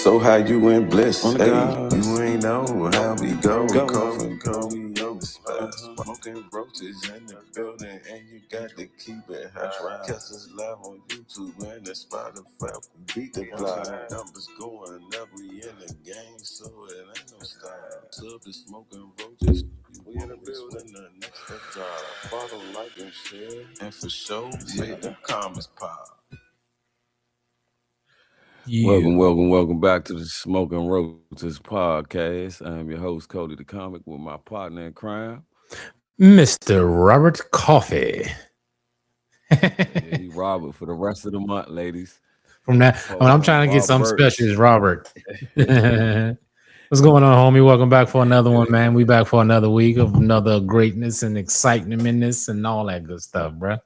So how you in bliss? On the Hey, guys. you ain't know how we go. Go. Coffin, we on the spot. Smoking roaches in the building, and you got to keep it high. Catch us live on YouTube and the Spotify. Beat the block. Numbers going up, we in the game, so it ain't no stop. Tub the smoking roaches. We in the building, the next step job. Follow, like, and share, and for sure, make them comments pop. Welcome back to the Smoking Roaches podcast. I'm your host, Cody the Comic, with my partner in crime. Mr. Robert Coffee. Yeah, he Robert for the rest of the month, ladies. From that, I'm trying to get some specials, Robert. What's going on, homie? Welcome back for another one, man. We back for another week of another greatness and excitement and all that good stuff, bro.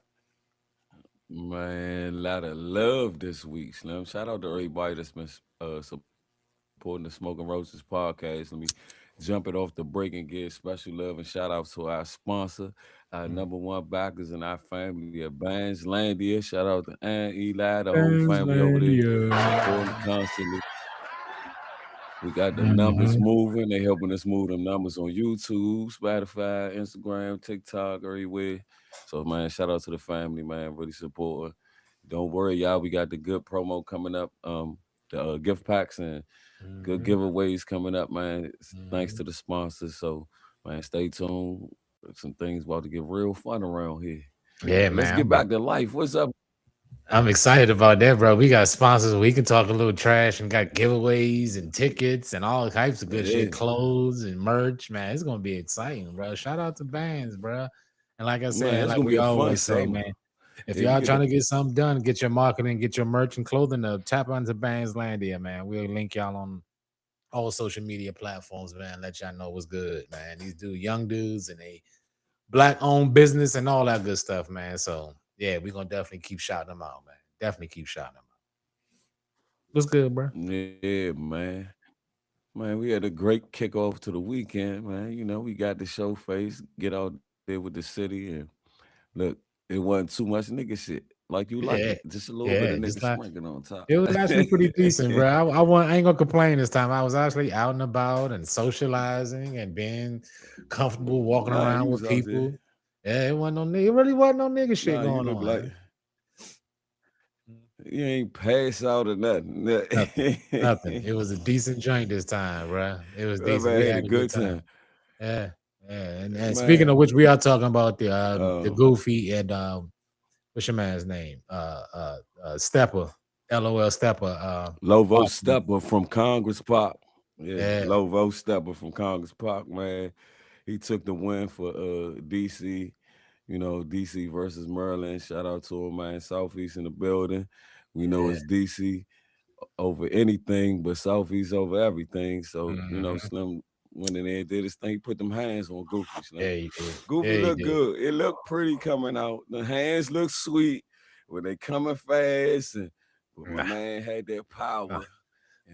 Man, a lot of love this week, Slim. Shout out to everybody that's been supporting the Smoking Roaches podcast. Let me jump it off the break and give special love and shout out to our sponsor, our number one backers in our family at Bandslandia. Shout out to Aunt Eli, the whole family over there supporting constantly. We got the numbers moving. They helping us move them numbers on YouTube, Spotify, Instagram, TikTok, everywhere. So, man, shout out to the family, man. Really support. Don't worry, y'all. We got the good promo coming up. The gift packs and good giveaways coming up, man. Thanks to the sponsors. So, man, stay tuned. Some things about to get real fun around here. Yeah, man. Let's get back to life. What's up? I'm excited about that, bro. We got sponsors. We can talk a little trash and got giveaways and tickets and all types of good shit, clothes and merch, man. It's gonna be exciting, bro. Shout out to Bands, bro. And like I said, Man, like we always say, man, if y'all trying to get something done, get your marketing, get your merch and clothing up, tap onto Bandslandia, man. We'll link y'all on all social media platforms, man. Let y'all know what's good, man. These young dudes and they black-owned business and all that good stuff, man. So yeah, we're gonna definitely keep shouting them out, man. Definitely keep shouting them out. What's good, bro? Yeah, man. Man, we had a great kickoff to the weekend, man. You know, we got the show face, get out there with the city, and look, it wasn't too much nigga shit. Like you like it. Just a little bit of nigga sprinkling on top. It was actually pretty decent, bro. I ain't gonna complain this time. I was actually out and about and socializing and being comfortable walking around with people. Yeah, it wasn't no nigga. It really wasn't no nigga shit going on. Like you ain't pass out or nothing. Nothing. It was a decent joint this time, bro. It was decent. Man, we had a good time. Yeah. And speaking of which, we are talking about the Goofy and what's your man's name? Stepper, LOL Stepper. Lovo Stepper from Congress Park. Yeah, Lovo Stepper from Congress Park, man. He took the win for DC. You know, DC versus Maryland. Shout out to him, man. Southeast in the building. We know it's DC over anything, but Southeast over everything. So, you know, Slim went in there and did his thing, put them hands on Goofy. Slim. Yeah, he did. Goofy looked good. It looked pretty coming out. The hands look sweet when they coming fast. But my man had that power.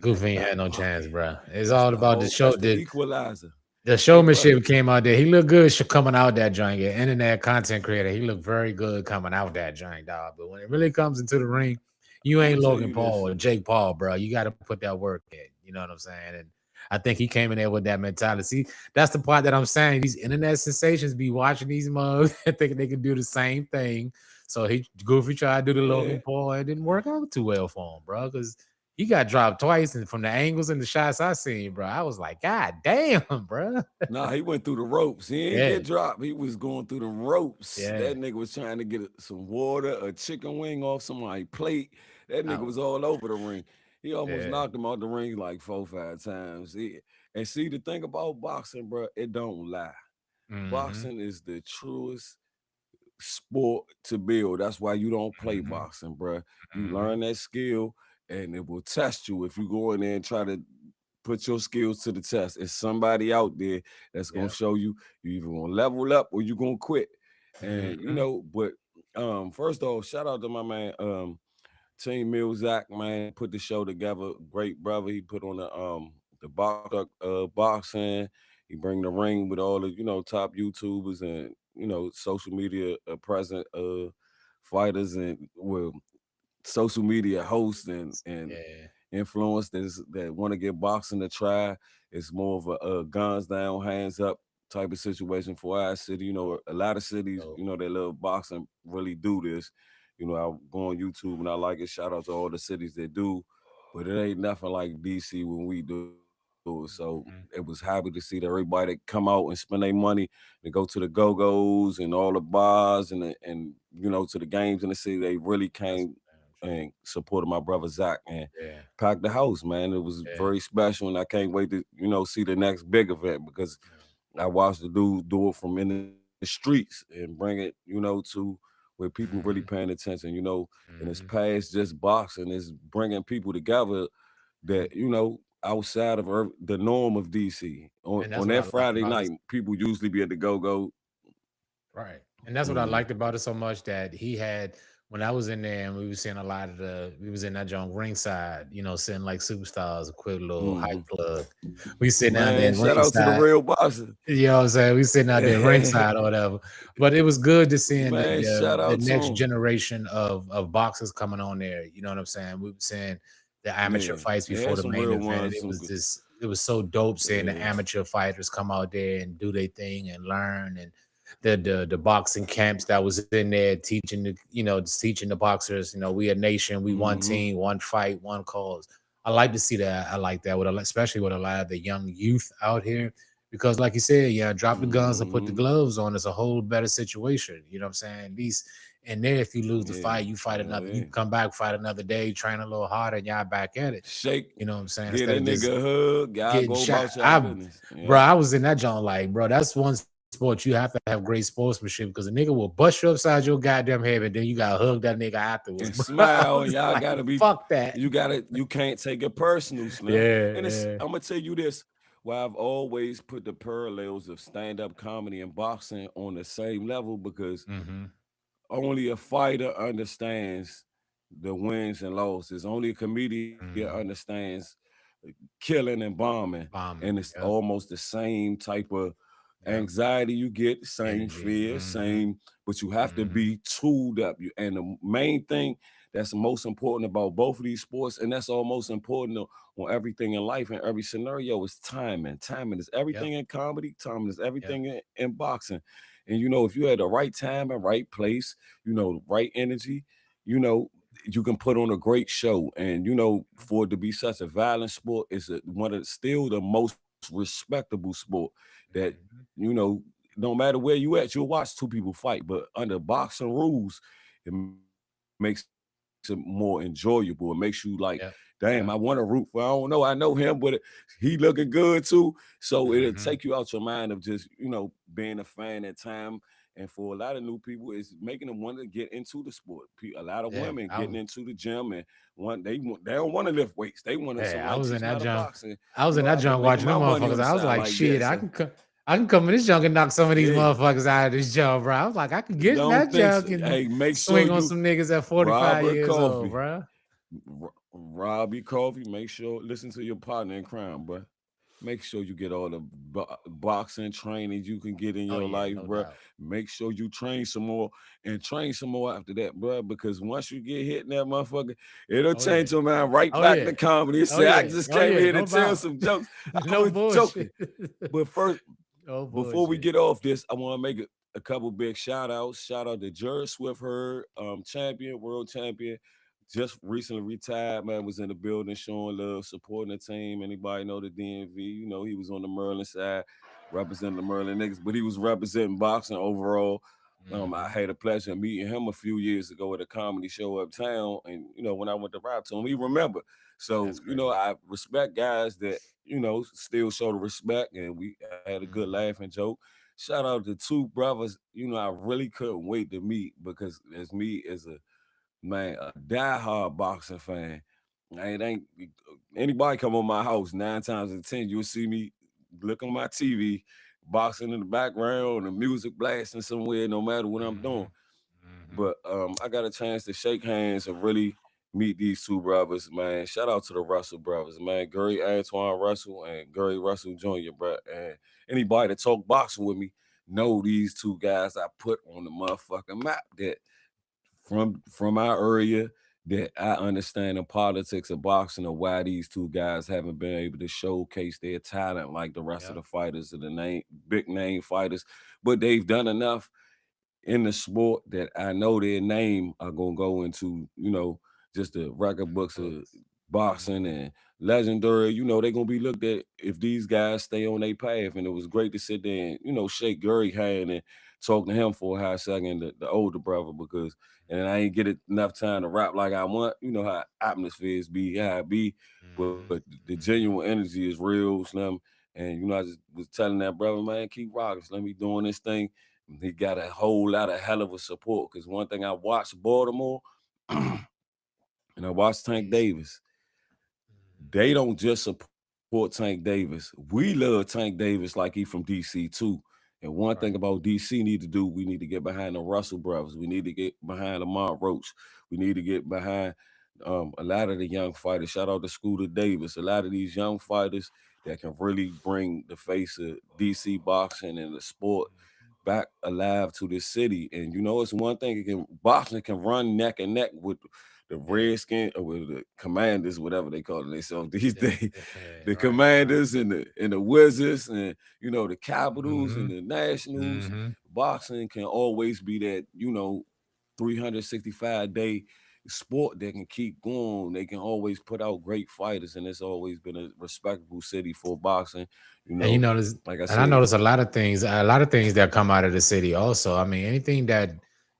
Goofy ain't had no chance, bro. It's all about the show. The equalizer. The showmanship came out there. He looked good coming out that joint. Yeah, internet content creator. He looked very good coming out that joint, dog. But when it really comes into the ring, you ain't Logan Paul or Jake Paul, bro. You got to put that work in. You know what I'm saying? And I think he came in there with that mentality. See, that's the part that I'm saying. These internet sensations be watching these mugs and thinking they can do the same thing. So Goofy tried to do the Logan Paul. It didn't work out too well for him, bro, because he got dropped twice, and from the angles and the shots I seen, bro, I was like, God damn, bro. Nah, he went through the ropes. He didn't get dropped. He was going through the ropes. Yeah. That nigga was trying to get some water, a chicken wing off somebody's plate. That nigga was all over the ring. He almost knocked him out the ring like 4-5 times. And see, the thing about boxing, bro, it don't lie. Boxing is the truest sport to build. That's why you don't play boxing, bro. You learn that skill, and it will test you if you go in there and try to put your skills to the test. It's somebody out there that's gonna show you either gonna level up or you gonna quit. And you know, but first off, shout out to my man Team Milzak, man, put the show together. Great brother. He put on the boxing. He bring the ring with all the, you know, top YouTubers and, you know, social media present fighters and social media hosts and influence that want to get boxing to try. It's more of a guns down, hands up type of situation for our city. You know, a lot of cities, So, you know, that love boxing really do this. You know, I go on YouTube and I like it. Shout out to all the cities that do, but it ain't nothing like DC when we do it. So it was mhm. happy to see that everybody come out and spend their money and go to the go-go's and all the bars and you know to the games in the city. They really That's came true. and supported my brother Zach and Yeah, packed the house, man. It was yeah, very special, and I can't wait to see the next big event because I watched the dude do it from in the streets and bring it to where people really hmm paying attention. And it's hmm past just boxing. It's bringing people together hmm that outside of the norm of DC. On and that's on what I that like Friday about night, it. people usually be at the go-go. Right. And that's what I Mm, liked about it so much that he had when I was in there and we was seeing a lot of we was in that joint ringside, seeing like superstars, a quick little hype mhm. plug. We sitting down there Man, in shout out to the ringside, real boxer. you know what I'm saying? We sitting out there ringside or whatever. But it was good to seeing Man, the shout the out to next him. generation of boxers coming on there. You know what I'm saying? We were saying the amateur Yeah, fights they before had the some main real event. ones. It was so dope seeing the Yeah. amateur fighters come out there and do their thing and learn and the boxing camps that was in there teaching teaching the boxers, we a nation, we one Hmm. team, one fight, one cause. I like to see that. I like that especially with a lot of the young youth out here because like you said, yeah, drop the guns and put the Hmm. gloves on. It's a whole better situation. You know what I'm saying? At least and there, if you lose the Yeah. fight, you fight Hell another, you yeah. come back, fight another day, train a little harder, and y'all back at it. Shake, You know what I'm saying? give Instead that of nigga just a hug. Y'all getting go shot. about y'all business. Bro, Yep. I was in that joint like, bro, that's one sport you have to have great sportsmanship because a nigga will bust you upside your goddamn head, and then you gotta hug that nigga afterwards, And bro. I smile, and was y'all like, gotta be. fuck that. You can't take it personal, Slim. Yeah, And yeah. I'm gonna tell you this. Why I've always put the parallels of stand-up comedy and boxing on the same level because Mm-hmm. only a fighter understands the wins and losses. Only a comedian Mm-hmm. understands killing and bombing. And Bombing. it's Yep. almost the same type of Yep. anxiety you get, same Energy. fear, Mm-hmm. same, but you have to Mm-hmm. be tooled up. And the main thing that's most important about both of these sports, and that's all most important on everything in life and every scenario is timing. Timing is Yep. everything in comedy, timing is Yep. everything in boxing. And if you had the right time and right place, right energy, you know, you can put on a great show. And for it to be such a violent sport, it's one of still the most respectable sport that Mm-hmm. you know no matter where you at, you'll watch two people fight. But under boxing rules, it makes it more enjoyable. It makes you like, damn, I want to Yep. root for. I Yep. don't know, I know him, but he looking good too. So it'll take you out Mm-hmm. your mind of just being a fan at time. And for a lot of new people, it's making them want to get into the sport. A lot of Yeah. women getting into the gym and they don't want to lift weights. They want to Hey, I somebody was in teach them that how to junk. box. And I was in that I've been junk making watching my them money on motherfuckers. the I was side like, like shit, that. So I can come in this junk and knock some of these yeah, motherfuckers out of this junk, bro. I was like, I can get in don't that think so. junk and Hey, make sure swing on you some niggas at 45 Robert years old, Coffee. bro. Robbie Coffee, make sure listen to your partner in crime, bro. Make sure you get all the boxing training you can get in Oh your yeah, life, no bro. doubt. Make sure you train some more and train some more after that, bro. Because once you get hit in that motherfucker, it'll Oh yeah. change your mind right Oh back yeah. to comedy and Oh say, I yeah. just Oh came yeah. here to No tell doubt. some jokes. I No was joking. bullshit. But first, No before we bullshit. get off this, I want to make a couple big shout outs. Shout out to Jared Swift Hurd, champion, world champion. Just recently retired, man, was in the building showing love, supporting the team. Anybody know the DMV? He was on the Merlin side, representing the Merlin niggas, but he was representing boxing overall. I hmm had the pleasure of meeting him a few years ago at a comedy show uptown. And, when I went to rap to him, he remembered. So, That's crazy. I respect guys that, still show the respect. And we had a good laugh hmm and joke. Shout out to two brothers, I really couldn't wait to meet because as me as a man, a diehard boxing fan. It ain't anybody come on my house 9 times out of 10, you'll see me look on my TV, boxing in the background, the music blasting somewhere, no matter what I'm hmm doing. hmm But I got a chance to shake hands and really meet these two brothers, man. Shout out to the Russell brothers, man. Gary Antoine Russell and Gary Russell Jr., bro. And anybody that talk boxing with me know these two guys I put on the motherfucking map that from our area. that I understand the politics of boxing or why these two guys haven't been able to showcase their talent like the rest of the fighters and the big name fighters, but they've done enough in the sport that I know their name are gonna go into, just the record books of boxing and legendary. They're gonna be looked at if these guys stay on their path. And it was great to sit there and, shake Gary's hand and talk to him for a hot second, the older brother, because and I ain't get enough time to rap like I want. You know how atmospheres be, how it be, but the genuine energy is real, Slim. And I just was telling that brother, man, keep rocking. Let me doing this thing. He got a whole lot of hell of a support. Because one thing I watched Baltimore and I watched Tank Davis. They don't just support Tank Davis. We love Tank Davis like he from DC too. And one thing about DC need to do, we need to get behind the Russell brothers. We need to get behind Lamont Roach. We need to get behind a lot of the young fighters. Shout out to Scooter Davis. A lot of these young fighters that can really bring the face of DC boxing and the sport back alive to this city. And it's one thing, boxing can run neck and neck with the Redskins or with the Commanders, whatever they call themselves these days. The Commanders and the Wizards and the Capitals and the Nationals. Boxing can always be that 365-day sport that can keep going. They can always put out great fighters, and it's always been a respectable city for boxing. And you notice, like I and said, I notice a lot of things that come out of the city. Also, I mean,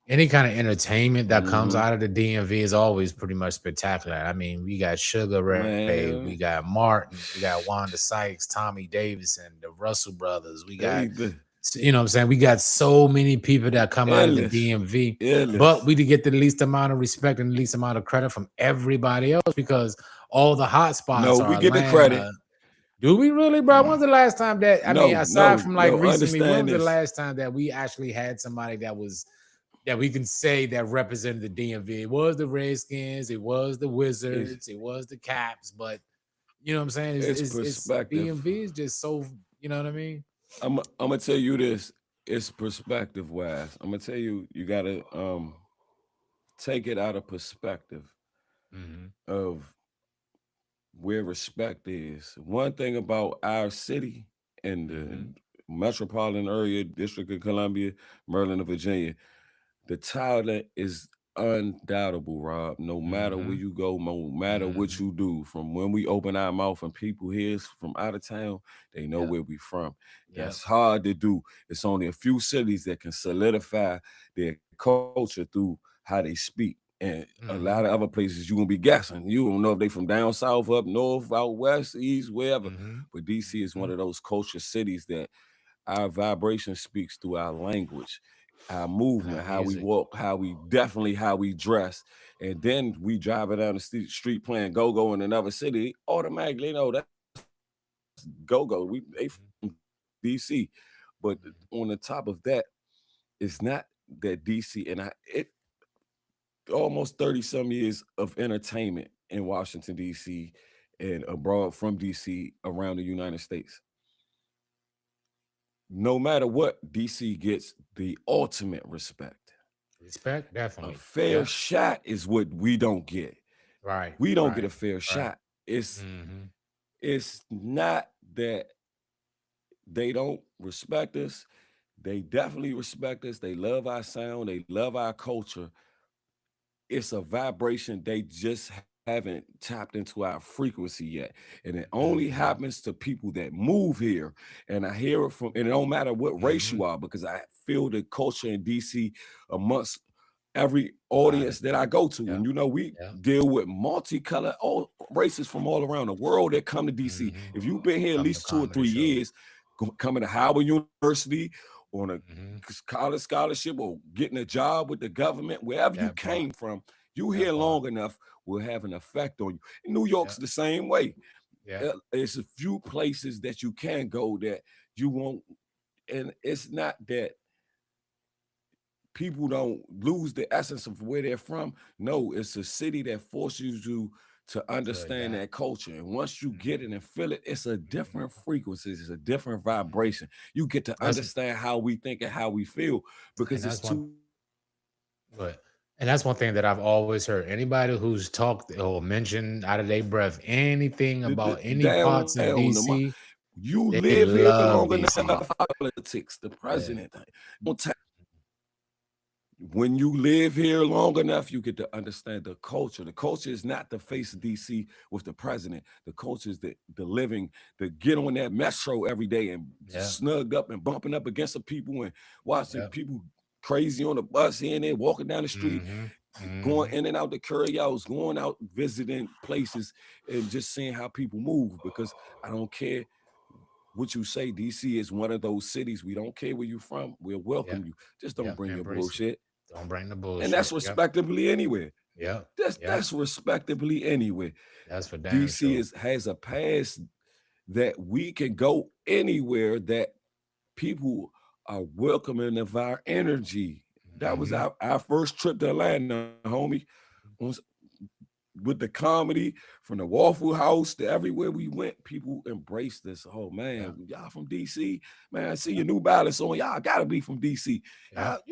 any kind of entertainment that comes out of the DMV is always pretty much spectacular. I mean, we got Sugar Ray, we got Martin, we got Wanda Sykes, Tommy Davidson, the Russell brothers. We got, what I'm saying? We got so many people that come out of the DMV, but we get the least amount of respect and the least amount of credit from everybody else because all the hot spots are we get Atlanta. the credit. Do we really, bro? When's the last time that aside from recently, when was the last time that we actually had somebody that we can say that represented the DMV? It was the Redskins, it was the Wizards, it was the Caps, but you know what I'm saying? It's perspective. DMV is just so, you know what I mean? I'm gonna tell you this. It's perspective wise. I'm gonna tell you, you gotta take it out of perspective of where respect is. One thing about our city and the metropolitan area, District of Columbia, Maryland, Virginia, the talent is undoubtable, Rob. No matter where you go, no matter what you do, from when we open our mouth and people hear us from out of town, they know where we from. That's hard to do. It's only a few cities that can solidify their culture through how they speak. And a lot of other places you're gonna be guessing. You don't know if they from down south, up north, out west, east, wherever. But DC is one of those culture cities that our vibration speaks through our language, our movement, how we walk, how we dress. And then we driving down the street playing go-go in another city, automatically know that's go-go. They from DC. But on the top of that, it's not that DC, and it almost 30-some years of entertainment in Washington, D.C. and abroad from D.C. around the United States. No matter what, D.C. gets the ultimate respect. Respect, definitely. A fair shot is what we don't get. Right. We don't get a fair shot. It's not that they don't respect us. They definitely respect us. They love our sound. They love our culture. It's a vibration they just haven't tapped into our frequency yet. And it only happens to people that move here. And I hear it from, and it don't matter what race you are, because I feel the culture in DC amongst every audience that I go to. And we deal with multicolored races from all around the world that come to DC. If you've been here at least 2 or 3 years, coming to Howard University on a college scholarship or getting a job with the government, wherever you came from, you here long enough will have an effect on you. And New York's the same way. There's a few places that you can go that you won't, and it's not that people don't lose the essence of where they're from. No, it's a city that forces you to understand that culture. And once you get it and feel it, it's a different frequency. It's a different vibration. You get to understand how we think and how we feel, because it's too. And that's one thing that I've always heard. Anybody who's talked or mentioned out of their breath anything about any parts of Down DC, you they live here love long DC. enough, politics, the Yeah. president. When you live here long enough, you get to understand the culture. The culture is not the face of DC with the president. The culture is the living, the get on that metro every day and snugged up and bumping up against the people and watching people crazy on the bus here and there, walking down the street, going in and out the curios, going out visiting places and just seeing how people move. Because I don't care what you say, DC is one of those cities. We don't care where you're from. We'll welcome you. Just don't bring your bullshit. Don't bring the bullshit. And that's respectably anywhere. Yeah. That's respectably anywhere. That's for damn DC has a past that we can go anywhere that people are welcoming of our energy. That was our first trip to Atlanta, homie. With the comedy, from the Waffle House to everywhere we went, people embraced this. Oh man, y'all from DC, man. I see your New Balance on. Y'all gotta be from DC. I've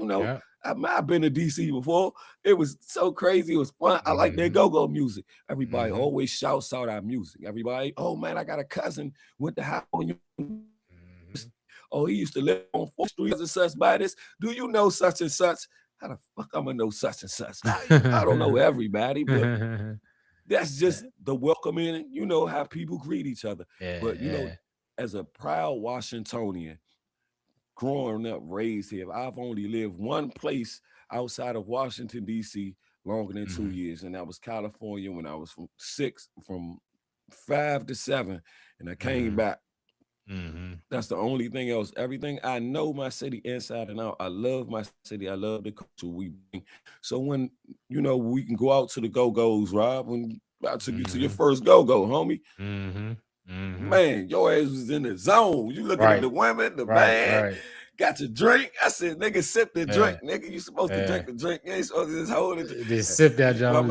been to DC before. It was so crazy. It was fun. I like their go-go music. Everybody always shouts out our music. Everybody, oh man, I got a cousin went to high on you. Oh, he used to live on 4th Street and such by this. Do you know such and such? How the fuck I'm gonna know such and such? I don't know everybody, but that's just the welcoming. You know how people greet each other. But you know, as a proud Washingtonian, growing up, raised here, I've only lived one place outside of Washington, D.C. longer than 2 years, and that was California when I was from 5 to 7, and I came back. That's the only thing else. Everything I know my city inside and out. I love my city. I love the culture we bring. So when we can go out to the go-go's, Rob. When I took you to your first go-go, homie. Man, your ass was in the zone. You looking at the women, the man. Got your drink. I said, nigga, sip the drink. Nigga, you supposed to drink the drink. You ain't supposed to just hold it. Just sip that, John.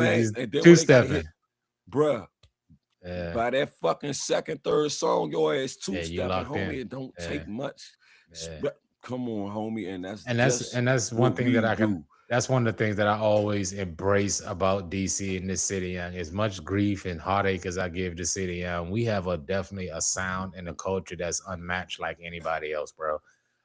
Two-stepping. Bruh. By that fucking second, third song, your ass two-stepping, homie. It don't take much. Come on, homie. And that's one thing that I can. That's one of the things that I always embrace about DC in this city. And as much grief and heartache as I give the city, we have definitely a sound and a culture that's unmatched like anybody else, bro.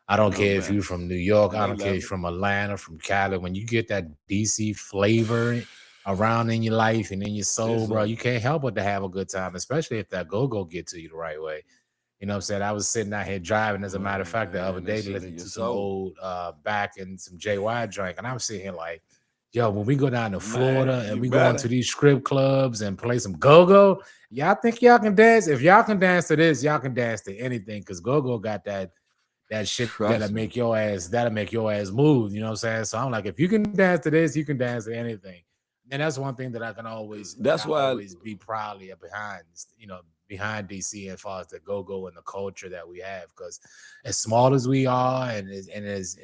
I don't care if you're from New York. I don't care if you're from Atlanta, from Cali. When you get that DC flavor around in your life and in your soul, bro, you can't help but to have a good time, especially if that go-go get to you the right way. You know what I'm saying? I was sitting out here driving, as a matter of fact, the other day, listening to some old back and some JY drink, and I was sitting here like, yo, when we go down to Florida and we go into these strip clubs and play some go-go, y'all think y'all can dance? If y'all can dance to this, y'all can dance to anything, because go-go got that shit that'll make your ass move. You know what I'm saying? So I'm like, if you can dance to this, you can dance to anything. And that's one thing that I can always always be proudly behind DC as far as the go-go and the culture that we have. Because as small as we are and as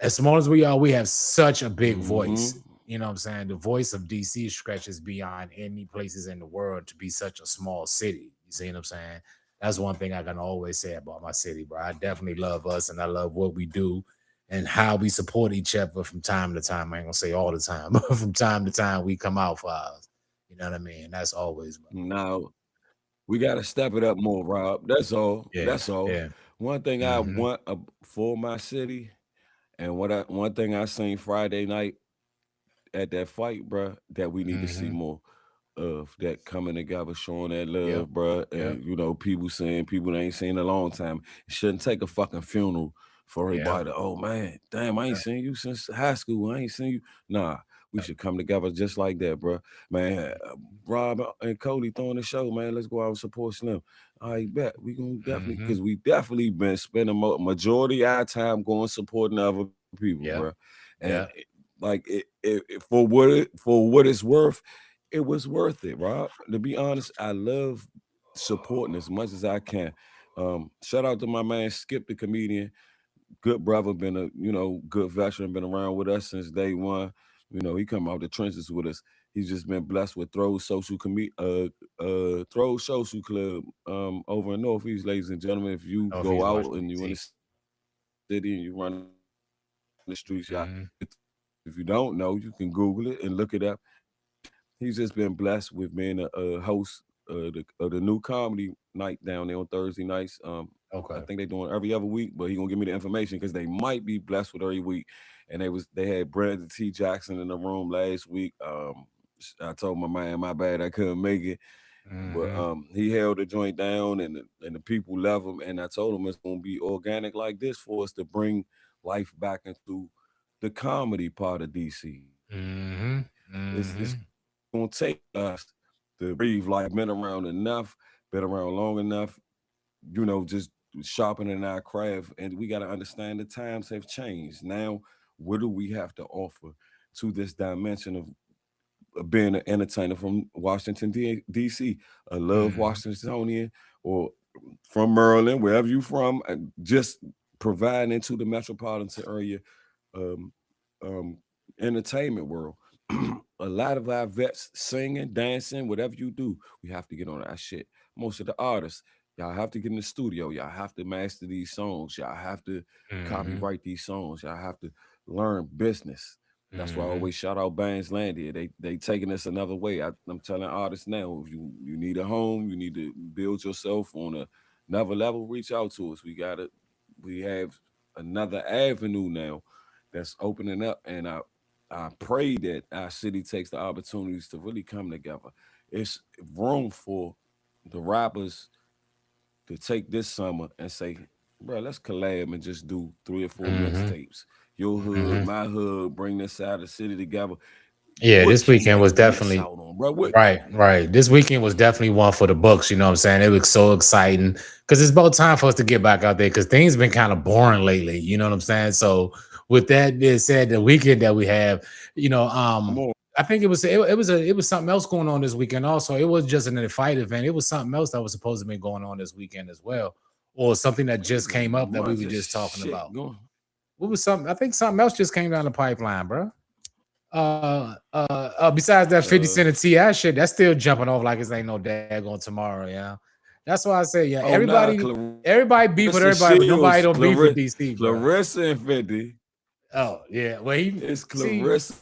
small as we are, we have such a big voice. You know what I'm saying? The voice of DC stretches beyond any places in the world to be such a small city. You see what I'm saying? That's one thing I can always say about my city, bro. I definitely love us and I love what we do and how we support each other from time to time. I ain't gonna say all the time, but from time to time we come out for us. You know what I mean? That's always, bro. Now we gotta step it up more, Rob. That's all. That's all. One thing I want for my city, and one thing I seen Friday night at that fight, bro, that we need to see more of, that coming together, showing that love, bro. And people saying people they ain't seen in a long time. It shouldn't take a fucking funeral for everybody to, oh man, damn, I ain't seen you since high school. I ain't seen you. Nah, we should come together just like that, bro. Man, Rob and Cody throwing the show, man. Let's go out and support Slim. I bet we gonna definitely, because we definitely been spending majority of our time going supporting other people, bro. And like it for what it's worth, it was worth it, Rob. To be honest, I love supporting as much as I can. Shout out to my man Skip, the comedian. Good brother, been a good veteran, been around with us since day one. He come out the trenches with us. He's just been blessed with Throw Social Club over in Northeast, ladies and gentlemen. If you go out and you in the city and you run the streets, y'all If you don't know, you can Google it and look it up. He's just been blessed with being a host of the new comedy night down there on Thursday nights. I think they're doing every other week, but he gonna give me the information because they might be blessed with every week. And they had Brandon T. Jackson in the room last week. I told my man, my bad, I couldn't make it. But he held the joint down, and the people love him. And I told him it's gonna be organic like this for us to bring life back into the comedy part of DC. It's gonna take us to breathe like been around enough, been around long enough, just sharpening our craft. And we got to understand the times have changed. Now, what do we have to offer to this dimension of being an entertainer from Washington, D.C., a love Washingtonian, or from Maryland, wherever you from, just providing into the metropolitan area entertainment world. A lot of our vets singing, dancing, whatever you do, we have to get on that shit. Most of the artists, y'all have to get in the studio. Y'all have to master these songs. Y'all have to copyright these songs. Y'all have to learn business. That's why I always shout out Bands Landia. They taking this another way. I'm telling artists now, if you need a home, you need to build yourself on another level, reach out to us. We have another avenue now that's opening up, and I pray that our city takes the opportunities to really come together. It's room for the rappers to take this summer and say, bro, let's collab and just do 3 or 4 mixtapes. Your hood, my hood, bring this side of the city together. Yeah, this weekend was definitely right. This weekend was definitely one for the books. You know what I'm saying? It was so exciting because it's about time for us to get back out there because things been kind of boring lately. You know what I'm saying? So with that being said, the weekend that we have, I think it was something else going on this weekend. Also, it was just an fight event. It was something else that was supposed to be going on this weekend as well, or something that just came up that we were just talking about. What was something? I think something else just came down the pipeline, bro. Besides that 50 Cent and T.I. shit, that's still jumping off like it ain't no daggone tomorrow, yeah. That's why I say, everybody beef with everybody, but nobody don't beef with DC, bro. Clarissa and 50. Oh, yeah. Well, it's Clarissa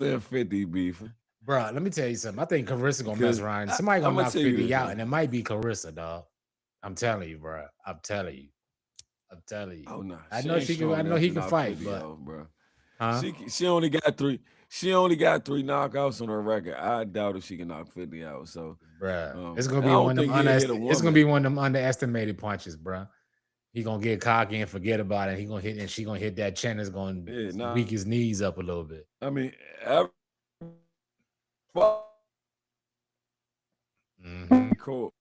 and 50 beefing. Bro, let me tell you something. I think Clarissa gonna mess around. Somebody gonna knock 50 out, and it might be Clarissa, dog. I'm telling you, bro. I'm telling you. Oh no. I know she can. I know he can fight, but out, bro. Huh? She only got 3. She only got 3 knockouts on her record. I doubt if she can knock 50 out. So, bro, it's gonna be one of them. It's gonna be one of them underestimated punches, bro. He gonna get cocky and forget about it. He gonna hit, and she gonna hit that chin. Is gonna weak his knees up a little bit. I mean, cool.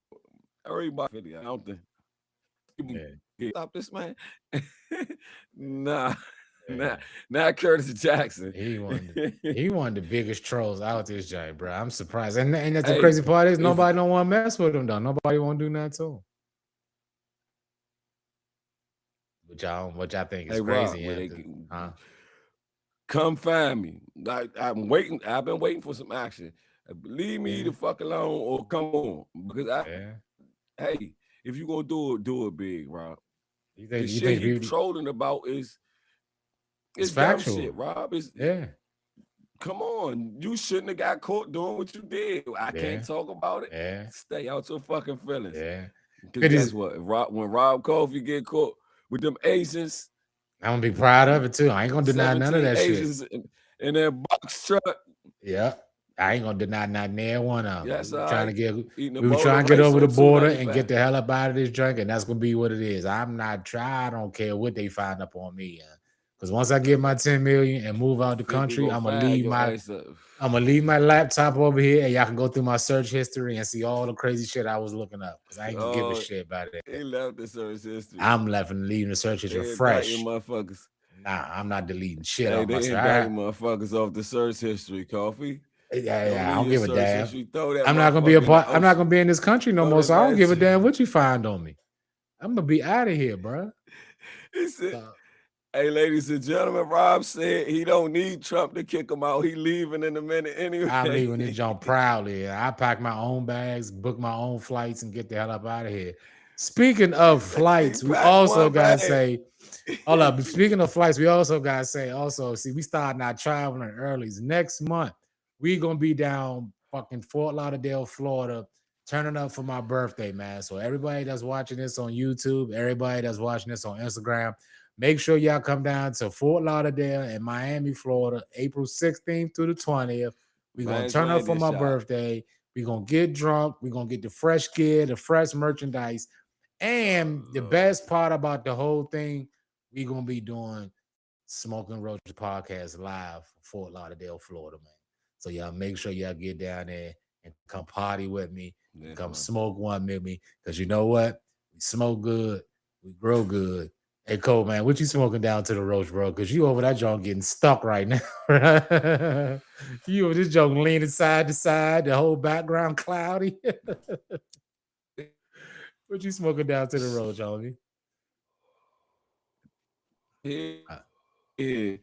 Everybody 50. I don't think. Stop this, man. Nah. Not Curtis Jackson. He one of the biggest trolls out this joint, bro. I'm surprised. And that's the crazy part is nobody don't want to mess with him, though. Nobody want to do nothing to him. Which I think is crazy. Come find me. I'm waiting. I've been waiting for some action. Leave me the fuck alone or come on. Because hey, if you gonna do it big, Rob. The shit you trolling about is factual shit, Rob. Come on. You shouldn't have got caught doing what you did. I can't talk about it. Stay out your fucking feelings. Guess what? When Rob Kofi get caught with them Asians, I'm gonna be proud of it too. I ain't gonna deny none of that Asians shit. In their box truck. Yeah. I ain't gonna deny not near one of them. Yes, we were trying to get over the border and get the hell up out of this drink, and that's gonna be what it is. I don't care what they find up on me, because once I get my 10 million and move out the country, I'm gonna leave my laptop over here, and y'all can go through my search history and see all the crazy shit I was looking up. Because I ain't gonna give a shit about it. He left the search history. I'm leaving the search history fresh. Motherfuckers. Nah, I'm not deleting shit. They indicting motherfuckers off the search history, Coffee. Yeah, I don't give a damn. I'm not gonna be I'm not gonna be in this country no more, so I don't give a damn what you find on me. I'm gonna be out of here, bro. He said, "Hey, ladies and gentlemen, Rob said he don't need Trump to kick him out. He leaving in a minute anyway. I'm leaving this joint proudly. I pack my own bags, book my own flights, and get the hell up out of here. Speaking of flights, we also gotta say, hold up. Speaking of flights, we also gotta say, see, we starting our traveling early. Next month, we gonna be down fucking Fort Lauderdale, Florida, turning up for my birthday, man. So everybody that's watching this on YouTube, everybody that's watching this on Instagram, make sure y'all come down to Fort Lauderdale and Miami, Florida, April 16th through the 20th. We're gonna turn up for my birthday. We're gonna get drunk. We're gonna get the fresh gear, the fresh merchandise. And the best part about the whole thing, we're gonna be doing Smoking Roaches podcast live from Fort Lauderdale, Florida, man. So y'all make sure y'all get down there and come party with me, and come smoke one with me. Because you know what? We smoke good, we grow good. Hey Cole, man, what you smoking down to the Roach, bro? Because you over that joint getting stuck right now. Right? You over this joint leaning side to side, the whole background cloudy. What you smoking down to the Roach, homie? Yeah.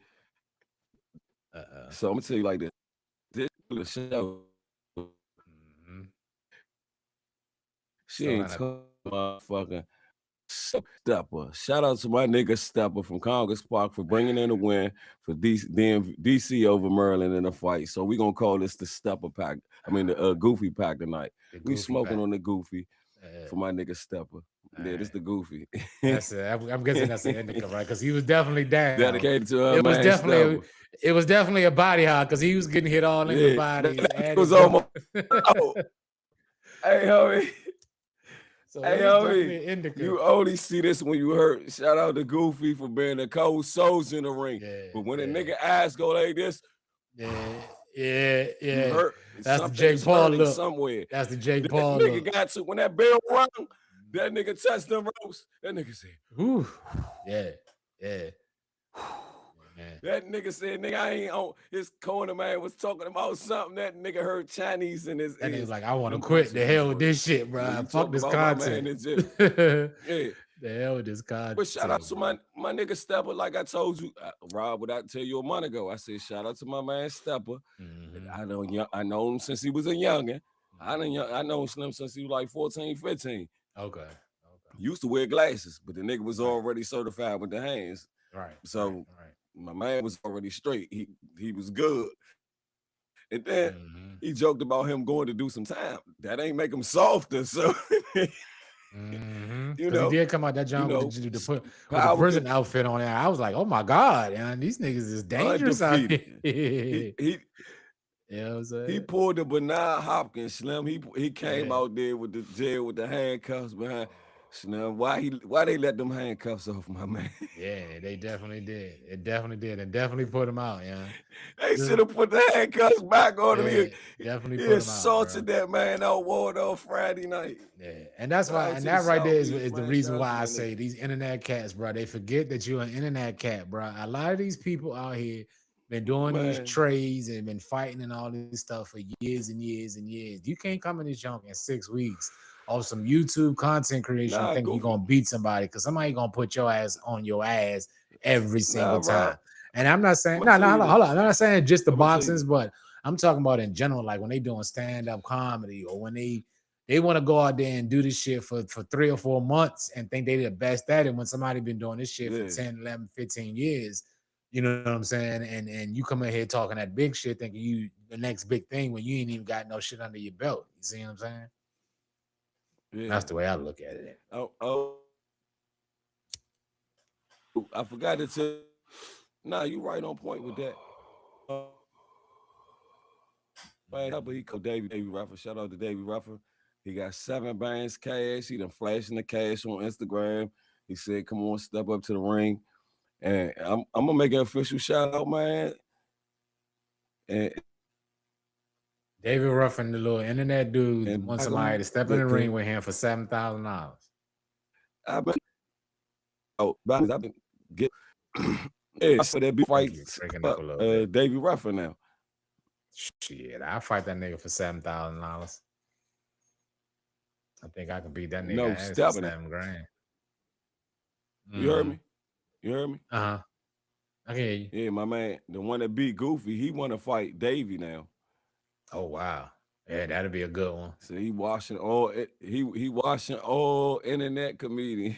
So I'm gonna tell you like this. This show. She ain't motherfucking Stepper. Shout out to my nigga Stepper from Congress Park for bringing in the win for DC over Maryland in a fight. So we gonna call this the Stepper pack. I mean the Goofy pack tonight. We smoking pack on the Goofy for my nigga Stepper. Yeah, this the Goofy. That's it. I'm guessing that's the indica, right? Because he was definitely down. Dedicated to her. It was definitely a body hog because he was getting hit all in the body. That was almost. Oh. Hey, homie. So hey, homie, you only see this when you hurt. Shout out to Goofy for being a cold soldier in the ring. Yeah, but when a nigga ass go like this, you hurt. That's the Jake Paul look. Somewhere. That's the Jake Paul look. Nigga got to when that bell rung. That nigga touched them ropes. That nigga said, "Ooh, yeah." Man. That nigga said, "Nigga, I ain't on." His corner man was talking about something. That nigga heard Chinese in his. And he's like, "I want to quit. The hell with this shit, bro. Fuck this content." Yeah. The hell with this content. But shout out to my nigga Stepper. Like I told you, Rob, what I tell you a month ago, I said shout out to my man Stepper. I know him since he was a youngin'. I know Slim since he was like 14, 15. Okay. Used to wear glasses, but the nigga was already certified with the hands. Right. So my man was already straight. He was good. And then he joked about him going to do some time. That ain't make him softer. So you know, he did come out that John with the prison outfit on there. I was like, oh my God, man, these niggas is dangerous out here. You know what I'm saying? He pulled the Bernard Hopkins, Slim. He came out there with the jail with the handcuffs behind. Slim, why they let them handcuffs off, my man? Yeah, they definitely did. It definitely did, and definitely put him out. Yeah, they should have put the handcuffs back on him. Definitely put him assaulted that man out Ward on Friday night. Yeah, and that's why, and that right there is the reason why I say these internet cats, bro. They forget that you're an internet cat, bro. A lot of these people out here been doing these trades and been fighting and all this stuff for years and years and years. You can't come in this junk in 6 weeks off some YouTube content creation. I think you're gonna beat somebody because somebody gonna put your ass on your ass every single time. Right. And I'm not saying hold on. I'm not saying just the boxings, but I'm talking about in general, like when they doing stand-up comedy or when they want to go out there and do this shit for 3 or 4 months and think they the best at it when somebody been doing this shit for 10, 11, 15 years. You know what I'm saying? And you come in here talking that big shit, thinking you the next big thing when you ain't even got no shit under your belt. You see what I'm saying? Yeah. That's the way I look at it. I forgot to tell. Nah, you right on point with that. He called Davey Ruffer. Shout out to Davey Ruffer. He got 7 bands cash. He done flashing the cash on Instagram. He said, "Come on, step up to the ring." And I'm gonna make an official shout out, man. And David Ruffin, the little internet dude, wants somebody to step in the ring with him for $7,000. I've been get for that big fight. David Ruffin now. Shit, I'll fight that nigga for $7,000. I think I can beat that nigga. No, stepping $7,000. You heard me? You heard me? I can hear you. Yeah, my man, the one that beat Goofy, he want to fight Davey now. Oh wow, Yeah, that'd be a good one. So he washing all internet comedians.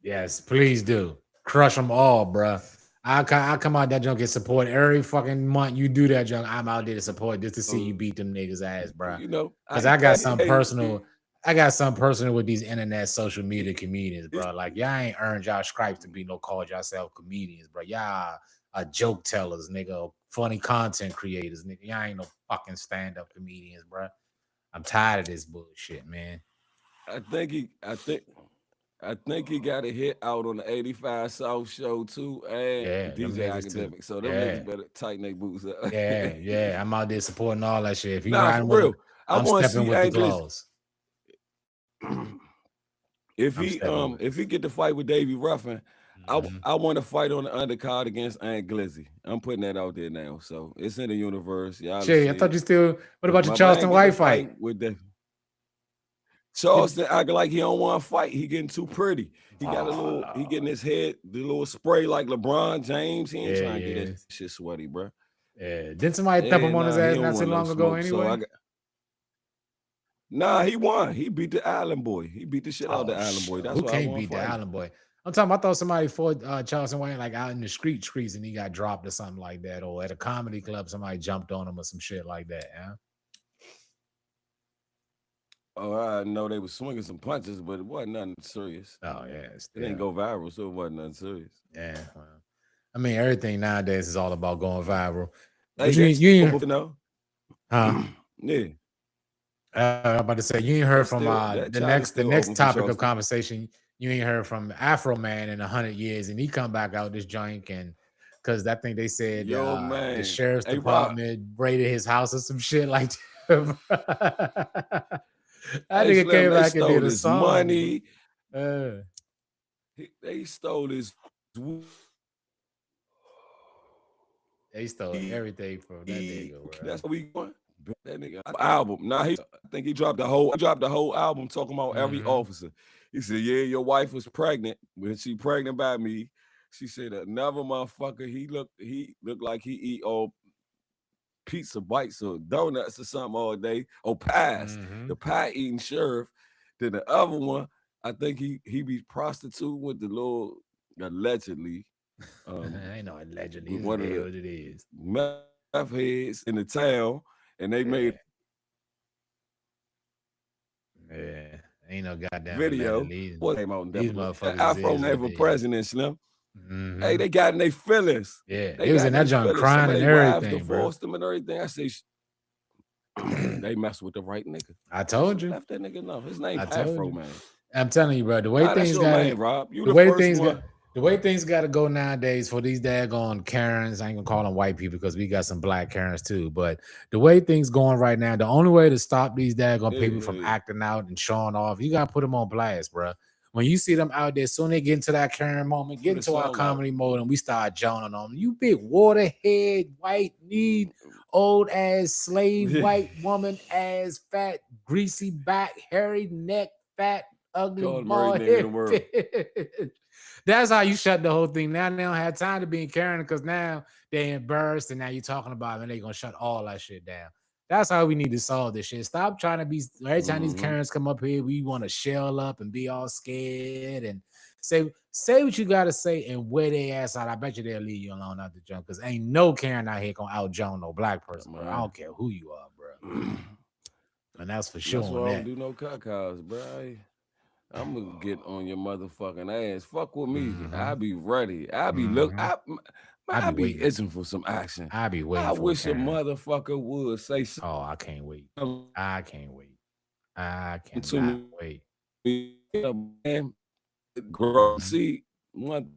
Yes, please do. Crush them all, bro. I come out that junk and support every fucking month you do that junk. I'm out there to support just to see you beat them niggas ass, bro. You know, because I got something personal. I got something personal with these internet social media comedians, bro. Like y'all ain't earned y'all stripes to be no call yourself comedians, bro. Y'all are joke tellers, nigga. Funny content creators, nigga. Y'all ain't no fucking stand-up comedians, bro. I'm tired of this bullshit, man. I think he got a hit out on the 85 South show too, and DJ Academic. So them niggas better tighten their boots up. Yeah. I'm out there supporting all that shit. If you for real, I'm stepping with the claws. If he get to fight with Davey Ruffin, I want to fight on the undercard against Ant Glizzy. I'm putting that out there now, so it's in the universe. Y'all I thought you still. What about your Charleston White fight? With that, Charleston acting like he don't want to fight. He getting too pretty. He got a little. He getting his head the little spray like LeBron James. He ain't trying to get that shit sweaty, bro. Yeah, didn't somebody thump him on his ass not too long ago anyway? He won. He beat the Island Boy. He beat the shit out of the Island Boy. That's who can't beat the Island Boy. I thought somebody fought Charleston White like out in the streets and he got dropped or something like that, or at a comedy club somebody jumped on him or some shit like that. Yeah. Oh, I know they was swinging some punches, but it wasn't nothing serious. Oh yeah, it didn't go viral, so it wasn't nothing serious. Yeah, well, I mean everything nowadays is all about going viral. Hey, you know, huh? Yeah. I'm about to say you ain't heard from the next topic of conversation. You ain't heard from Afro Man in 100 years, and he come back out this joint and because I think they said the sheriff's department raided his house or some shit like that. That nigga came back and did a song. Money. They stole his. They stole everything from that nigga. Bro. That's what we going. That nigga album. I think he dropped the whole album talking about every officer. He said, "Yeah, your wife was pregnant. When she pregnant by me, she said another motherfucker. He looked like he eat all pizza bites or donuts or something all day or pies. The pie eating sheriff. Then the other one, I think he be prostituting with the little allegedly. I ain't no allegedly. What it is? Meth heads in the town." And they made ain't no goddamn video. What came out these motherfuckers? Afro never president, Slim. Hey, they got in their feelings. Yeah, they was in that joint crying and everything, bro. Forced them and everything. I say they messed with the right nigga. I told you. Left that nigga know. His name Afro Man. I'm telling you, bro. The way things got, the way things got to go nowadays for these daggone Karens, I ain't gonna call them white people because we got some black Karens too. But the way things going right now, the only way to stop these daggone people from acting out and showing off, you gotta put them on blast, bro. When you see them out there, soon they get into that Karen moment, get into our comedy mode, and we start joning on them. You big waterhead, white, need, old ass slave, white woman ass, fat, greasy back, hairy neck, fat, ugly, bald head. That's how you shut the whole thing. Now they don't have time to be in Karen because now they're embarrassed and now you're talking about it and they're going to shut all that shit down. That's how we need to solve this shit. Stop trying to be, every time these Karens come up here, we want to shell up and be all scared and say what you got to say and wear their ass out. I bet you they'll leave you alone out the jump because ain't no Karen out here going to out-join no black person, bro. I don't care who you are, bro. And that's for sure. That's why I don't do no cacos, bro. I'm gonna get on your motherfucking ass. Fuck with me. I be ready. I be I be itching for some action. I be waiting. I wish a motherfucker would say something. Oh, I can't wait. I can't wait. I cannot wait. Man, grow. See, one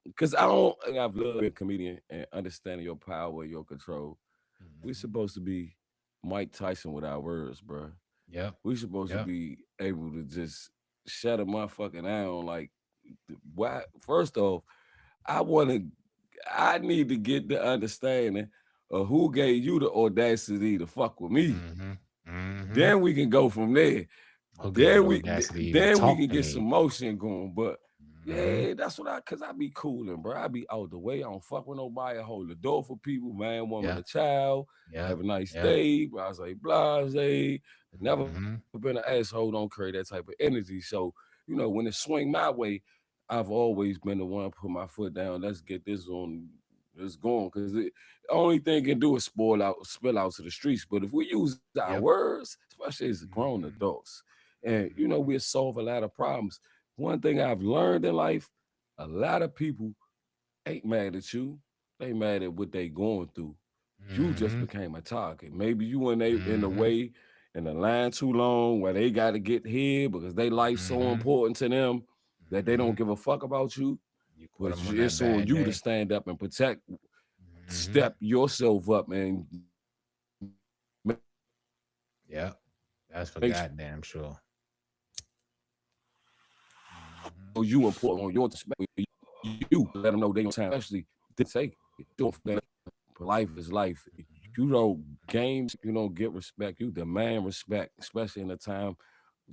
because I've loved a comedian and understanding your power, your control. We're supposed to be Mike Tyson with our words, bro. Yeah, we're supposed to be able to just shut a motherfucking down. Like, why? First off, I need to get the understanding of who gave you the audacity to fuck with me. Then we can go from there. Then we can get some motion going. But Mm-hmm. Yeah, that's cause I be cooling, bro. I be out the way. I don't fuck with nobody. I hold the door for people, man, woman, Yeah. a child. Yeah. Have a nice Yeah. day. Blase. Never Mm-hmm. been an asshole. Don't carry that type of energy. So, when it swing my way, I've always been the one to put my foot down. Let's get this on. It's going because the only thing it can do is spill out to the streets. But if we use our Yep. words, especially as grown Mm-hmm. adults, and Mm-hmm. we'll solve a lot of problems. One thing I've learned in life, a lot of people ain't mad at you. They mad at what they going through. You just Mm-hmm. became a target. Maybe you in the Mm-hmm. way in the line too long where they got to get here because they life so Mm-hmm. important to them that they Mm-hmm. don't give a fuck about you. You caught But them on that it's on bad you to day. stand up and protect, Mm-hmm. step yourself up and Yeah. That's for make sure goddamn sure. Mm-hmm. you important on your you let them know they on time, especially to take it. Life is life. You don't games, you don't get respect. You demand respect, especially in the time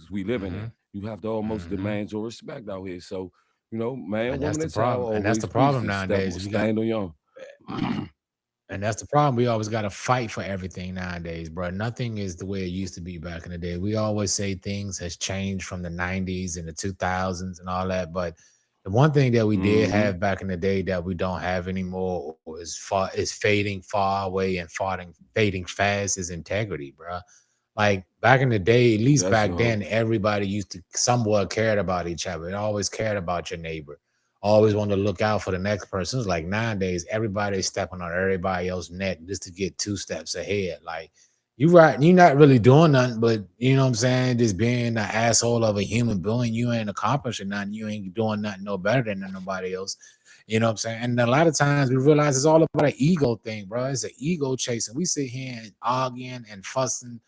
we living Mm-hmm. in. You have to almost Mm-hmm. demand your respect out here. So, man, And that's woman, the and child problem. And that's always the preach problem this. nowadays. We got Stand on your own. And that's the problem. We always got to fight for everything nowadays, bro. Nothing is the way it used to be back in the day. We always say things has changed from the 90s and the 2000s and all that. But the one thing that we did Mm-hmm. have back in the day that we don't have anymore or is fading far away and fading fast is integrity, bro. Like back in the day, at least That's back all. then, everybody used to somewhat cared about each other. It always cared about your neighbor. Always wanted to look out for the next person. It's like nowadays, everybody's stepping on everybody else's neck just to get 2 steps ahead. Like you're not really doing nothing, but you know what I'm saying? Just being an asshole of a human being, you ain't accomplishing nothing. You ain't doing nothing no better than nobody else. You know what I'm saying? And a lot of times we realize it's all about an ego thing, bro. It's an ego chasing. We sit here and arguing and fussing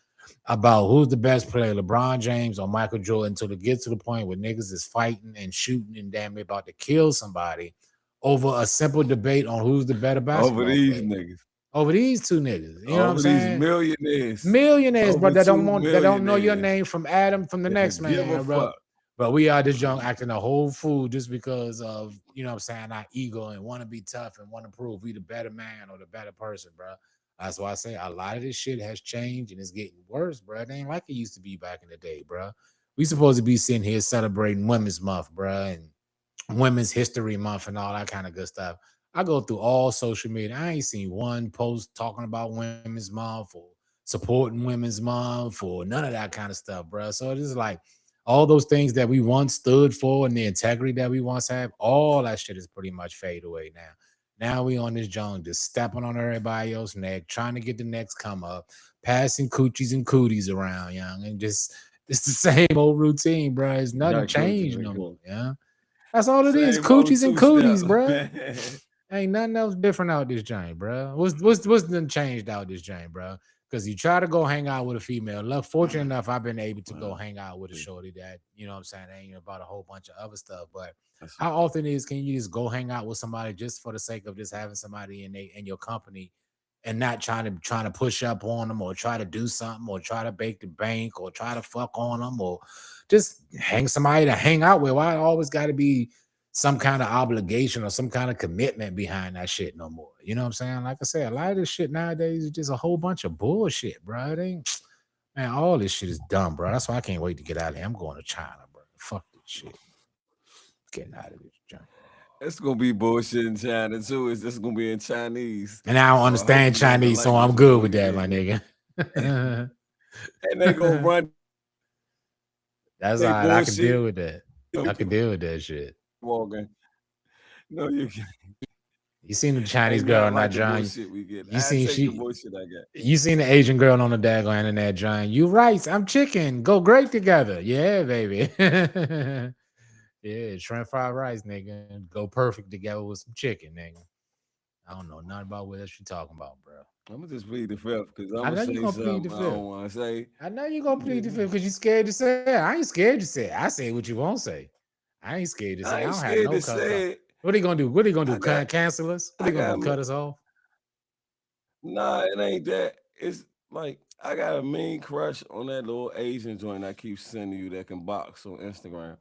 about who's the best player, LeBron James or Michael Jordan, until it gets to the point where niggas is fighting and shooting and damn near about to kill somebody over a simple debate on who's the better Over basketball these player. niggas. Over these two niggas. You know what I'm Over these saying? millionaires. Millionaires, bro, Over that two don't know your millionaires. name from Adam from the That next could give a man, bro. fuck. But we are this young acting a whole fool just because of, you know what I'm saying, our ego and want to be tough and want to prove we the better man or the better person, bro. That's why I say a lot of this shit has changed and it's getting worse, bro. It ain't like it used to be back in the day, bro. We supposed to be sitting here celebrating Women's Month, bro, and Women's History Month and all that kind of good stuff. I go through all social media. I ain't seen one post talking about Women's Month or supporting Women's Month or none of that kind of stuff, bro. So it is like all those things that we once stood for and the integrity that we once had, all that shit is pretty much fade away now. Now we on this joint just stepping on everybody else's neck, trying to get the next come up, passing coochies and cooties around, young, and just it's the same old routine, bro. It's nothing Got coaches changed and no more, coaches. yeah. That's all it is. Same old Coochies and two step, cooties, bro. man. Ain't nothing else different out this joint, bro. What's done changed out this joint, bro? Because you try to go hang out with a female. Look, fortunate enough, I've been able to go hang out with a shorty that, you know what I'm saying, ain't about a whole bunch of other stuff. But how often can you just go hang out with somebody just for the sake of just having somebody in your company and not trying to push up on them or try to do something or try to bake the bank or try to fuck on them or just hang somebody to hang out with? Why it always got to be some kind of obligation or some kind of commitment behind that shit no more? You know what I'm saying? Like I said, a lot of this shit nowadays is just a whole bunch of bullshit, bro. It ain't, man, all this shit is dumb, bro. That's why I can't wait to get out of here. I'm going to China, bro. Fuck this shit. Getting out of this joint. It's gonna be bullshit in China too. It's just gonna be in Chinese. And I don't So I hope understand you learn the Chinese, so language I'm good before with you that, get my here. nigga. And they gonna run That's they all right. I can bullshit. deal with that. I can deal with that shit. Walking. No, you can't. You seen the Chinese Ain't girl, nothing not like the John? bullshit we get. You I seen take the she? bullshit I got. You seen the Asian girl on the daggone internet, John? You rice, I'm chicken. Go great together. Yeah, baby. Yeah, shrimp fried rice, nigga. Go perfect together with some chicken, nigga. I don't know nothing about what else you talking about, bro. I'm gonna just plead the fifth because I'm I gonna know you're say gonna plead something the I fifth. don't want to say. I know you're gonna plead the fifth because you're scared to say it. I ain't scared to say it. I say what you won't say. I ain't scared to say I it. I ain't don't have scared no to cuss up. say it. What are you gonna do? What are you gonna I do? got, Cancel us? What are I you gonna do? got. Cut us off? Nah, it ain't that. It's like I got a mean crush on that little Asian joint I keep sending you that can box on Instagram.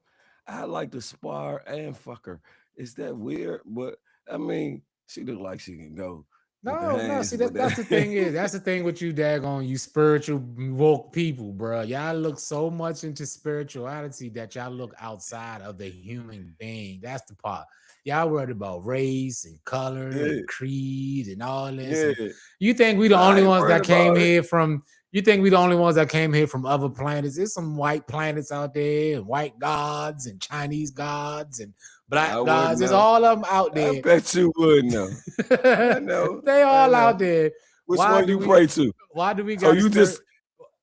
I like to spar and fuck her. Is that weird? But I mean, she look like she can go with the No, hands. see With that's the thing is that's the thing with you daggone you spiritual woke people, bro. Y'all look so much into spirituality that y'all look outside of the human being. That's the part. Y'all worried about race and color yeah, and creed and all this. yeah. And you think we the I only ain't ones worried that came about it. here from you think we the only ones that came here from other planets? There's some white planets out there, and white gods and Chinese gods and I black wouldn't gods. There's know. all of them out I there. bet you would know. I know. They I all know. out there. Which one you pray to? Why do we So got you just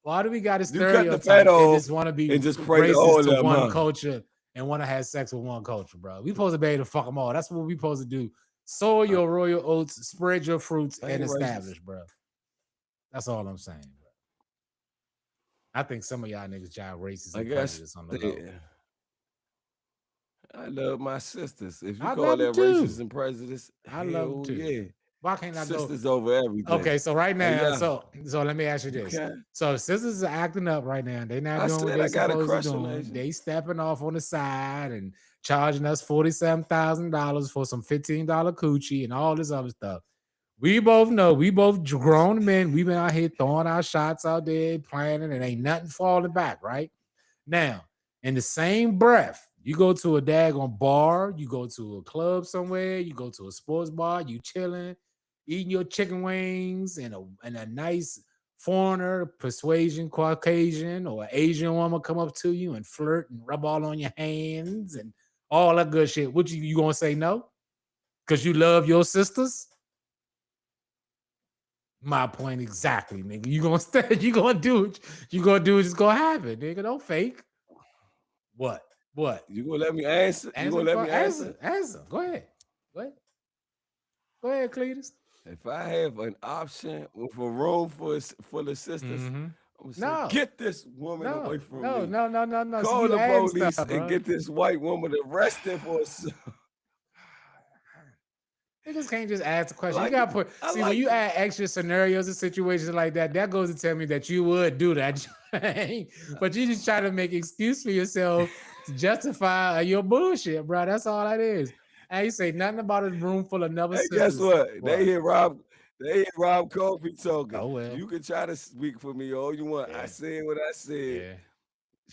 why do we got a you cut the fat stereotype and off just want to be and just pray to racist all of to them, one huh? culture and want to have sex with one culture, bro? We supposed to be able to fuck them all. That's what we supposed to do. Sow your royal oats, spread your fruits, I and ain't racist. establish, bro. That's all I'm saying, bro. I think some of y'all niggas jive racist I and guess. prejudice on the low. Yeah. I love my sisters. If you I call love them that racist too. and prejudice, I love them hell too. yeah. Why can't I go? Sisters over everything. Okay, so right Hey, now, yeah, so let me ask you you this. can. So sisters are acting up right now. They not I doing what said they I got a supposed to crush on doing. Asian. They stepping off on the side and charging us $47,000 for some $15 coochie and all this other stuff. We both know, we both grown men. We've been out here throwing our shots out there, planning, and ain't nothing falling back, right? Now, in the same breath, you go to a daggone bar, you go to a club somewhere, you go to a sports bar, you chilling, eating your chicken wings, and a nice foreigner, persuasion, Caucasian or Asian woman come up to you and flirt and rub all on your hands and all that good shit. What you gonna say no? Because you love your sisters? My point exactly, nigga. You gonna stay, you gonna do it, you gonna do it, it's gonna happen, nigga. Don't fake. What? What? You gonna let me answer? You Answer gonna the let phone. me answer? Answer. Go ahead. Go ahead. Go ahead, Cletus. If I have an option with a room full of sisters, Mm-hmm. I'm gonna say, No, get this woman away from me. no. See, Call you the adding stuff, police and bro. get this white woman arrested for assault. Niggas can't just ask the question. You Like it. gotta put. I See, when like you it. add extra scenarios and situations like that, that goes to tell me that you would do that. But you just try to make excuse for yourself to justify your bullshit, bro. That's all that is. And you say nothing about a room full of never Hey, guess sisters. what? What? They hear Rob Kobe talking. Oh well. You can try to speak for me all you want. I Yeah. said what I said. Yeah.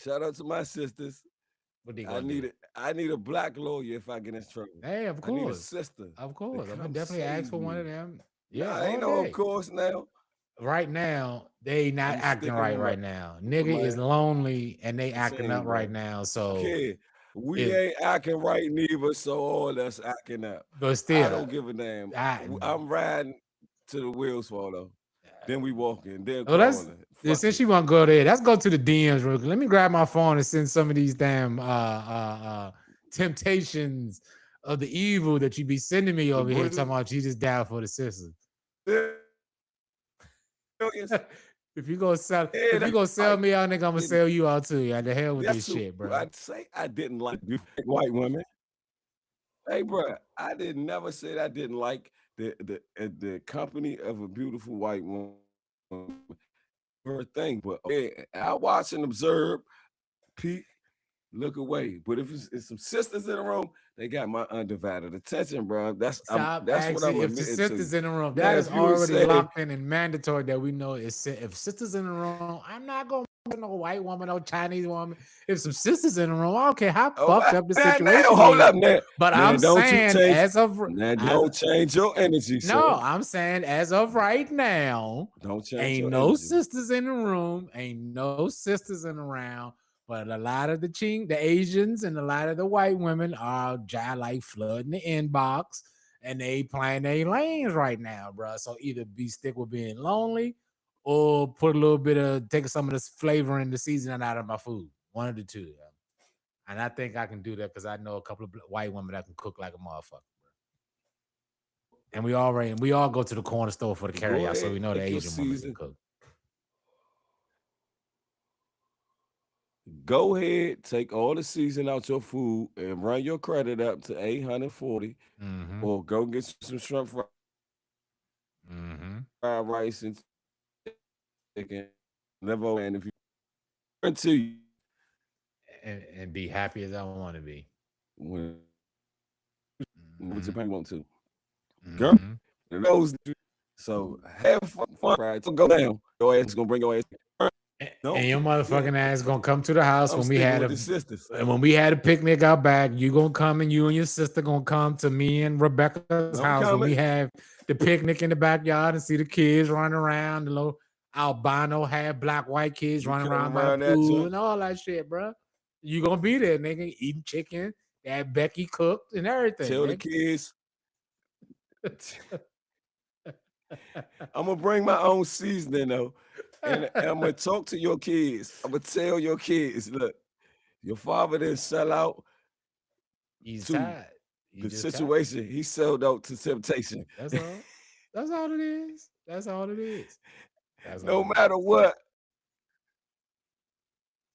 Shout out to my sisters. What they gonna do? I need a black lawyer if I get in trouble. Hey, of I need a course. sister Of to course. I'm gonna come definitely ask save for one of me. them. Yeah, Nah, all ain't no of day. course now. Right now, they not I'm acting sticking right right now. with Nigga my is lonely and they acting same, up right bro. now. So Kid, we if ain't acting right neither, so all that's acting up. but I still, don't give a damn. I I'm riding to the wheels fall off. Then we walking, then well let's calling. Fuck since it. you want to go there, let's go to the DMs real quick. Let me grab my phone and send some of these damn temptations of the evil that you be sending me The over here British talking about Jesus died for the sisters. millions. If you gonna sell, Yeah, if you that's gonna sell right. me out, nigga, I'm gonna sell you out too. Yeah, the hell with this That's who shit, bro. I'd say I didn't like white women. Hey, bro, I didn't never said I didn't like the company of a beautiful white woman. Her thing, but okay, I watch and observe, peek, look away. But if it's some sisters in the room, they got my undivided attention, bro. Stop That's what I'm asking if the admitting to sisters you. in the room. Now, That is if you would already say, locked in and mandatory that we know is if sisters in the room, I'm not gonna put no white woman, no Chinese woman. If some sisters in the room, I don't care how oh, fucked up the now, situation hold is. up, now, But now, I'm don't you saying change, now, as don't change your energy, sir. no, I'm saying as of right now, Don't change ain't your no energy. sisters in the room, ain't no sisters in around. But a lot of the Asians and a lot of the white women are like flooding the inbox and they playing their lanes right now, bro. So either be stick with being lonely or put a little bit of take some of this flavor and the seasoning out of my food. One of the two. Yeah. And I think I can do that because I know a couple of white women that can cook like a motherfucker. And we all go to the corner store for the carry Go out, so ahead, we know the take your Asian woman can season. cook. Go ahead, take all the season out your food and run your credit up to 840, or go get some shrimp fried rice and chicken. Never, and if you guarantee and be happy as I want to be. When what Mm-hmm. Japan want to. Girl, Mm-hmm. knows. So have fun, right? So go down. Your ass is gonna bring your ass. And your Yeah, motherfucking ass gonna come to the house I'm when we sticking had with a the sisters. and when we had a picnic out back. You gonna come and you and your sister gonna come to me and Rebecca's I'm house when we coming. have the picnic in the backyard and see the kids running around, the little albino, half black, white kids We running come around by the around that pool joint. and all that shit, bro. You gonna be there, nigga, eating chicken that Becky cooked and everything, Tell the nigga. kids. I'm gonna bring my own seasoning though, and I'm gonna talk to your kids. I'm gonna tell your kids, look, your father didn't sell out He's to tired. He the just tired. situation. He sold out to temptation. That's all. That's all it is. That's all it is. That's all No it matter is. what,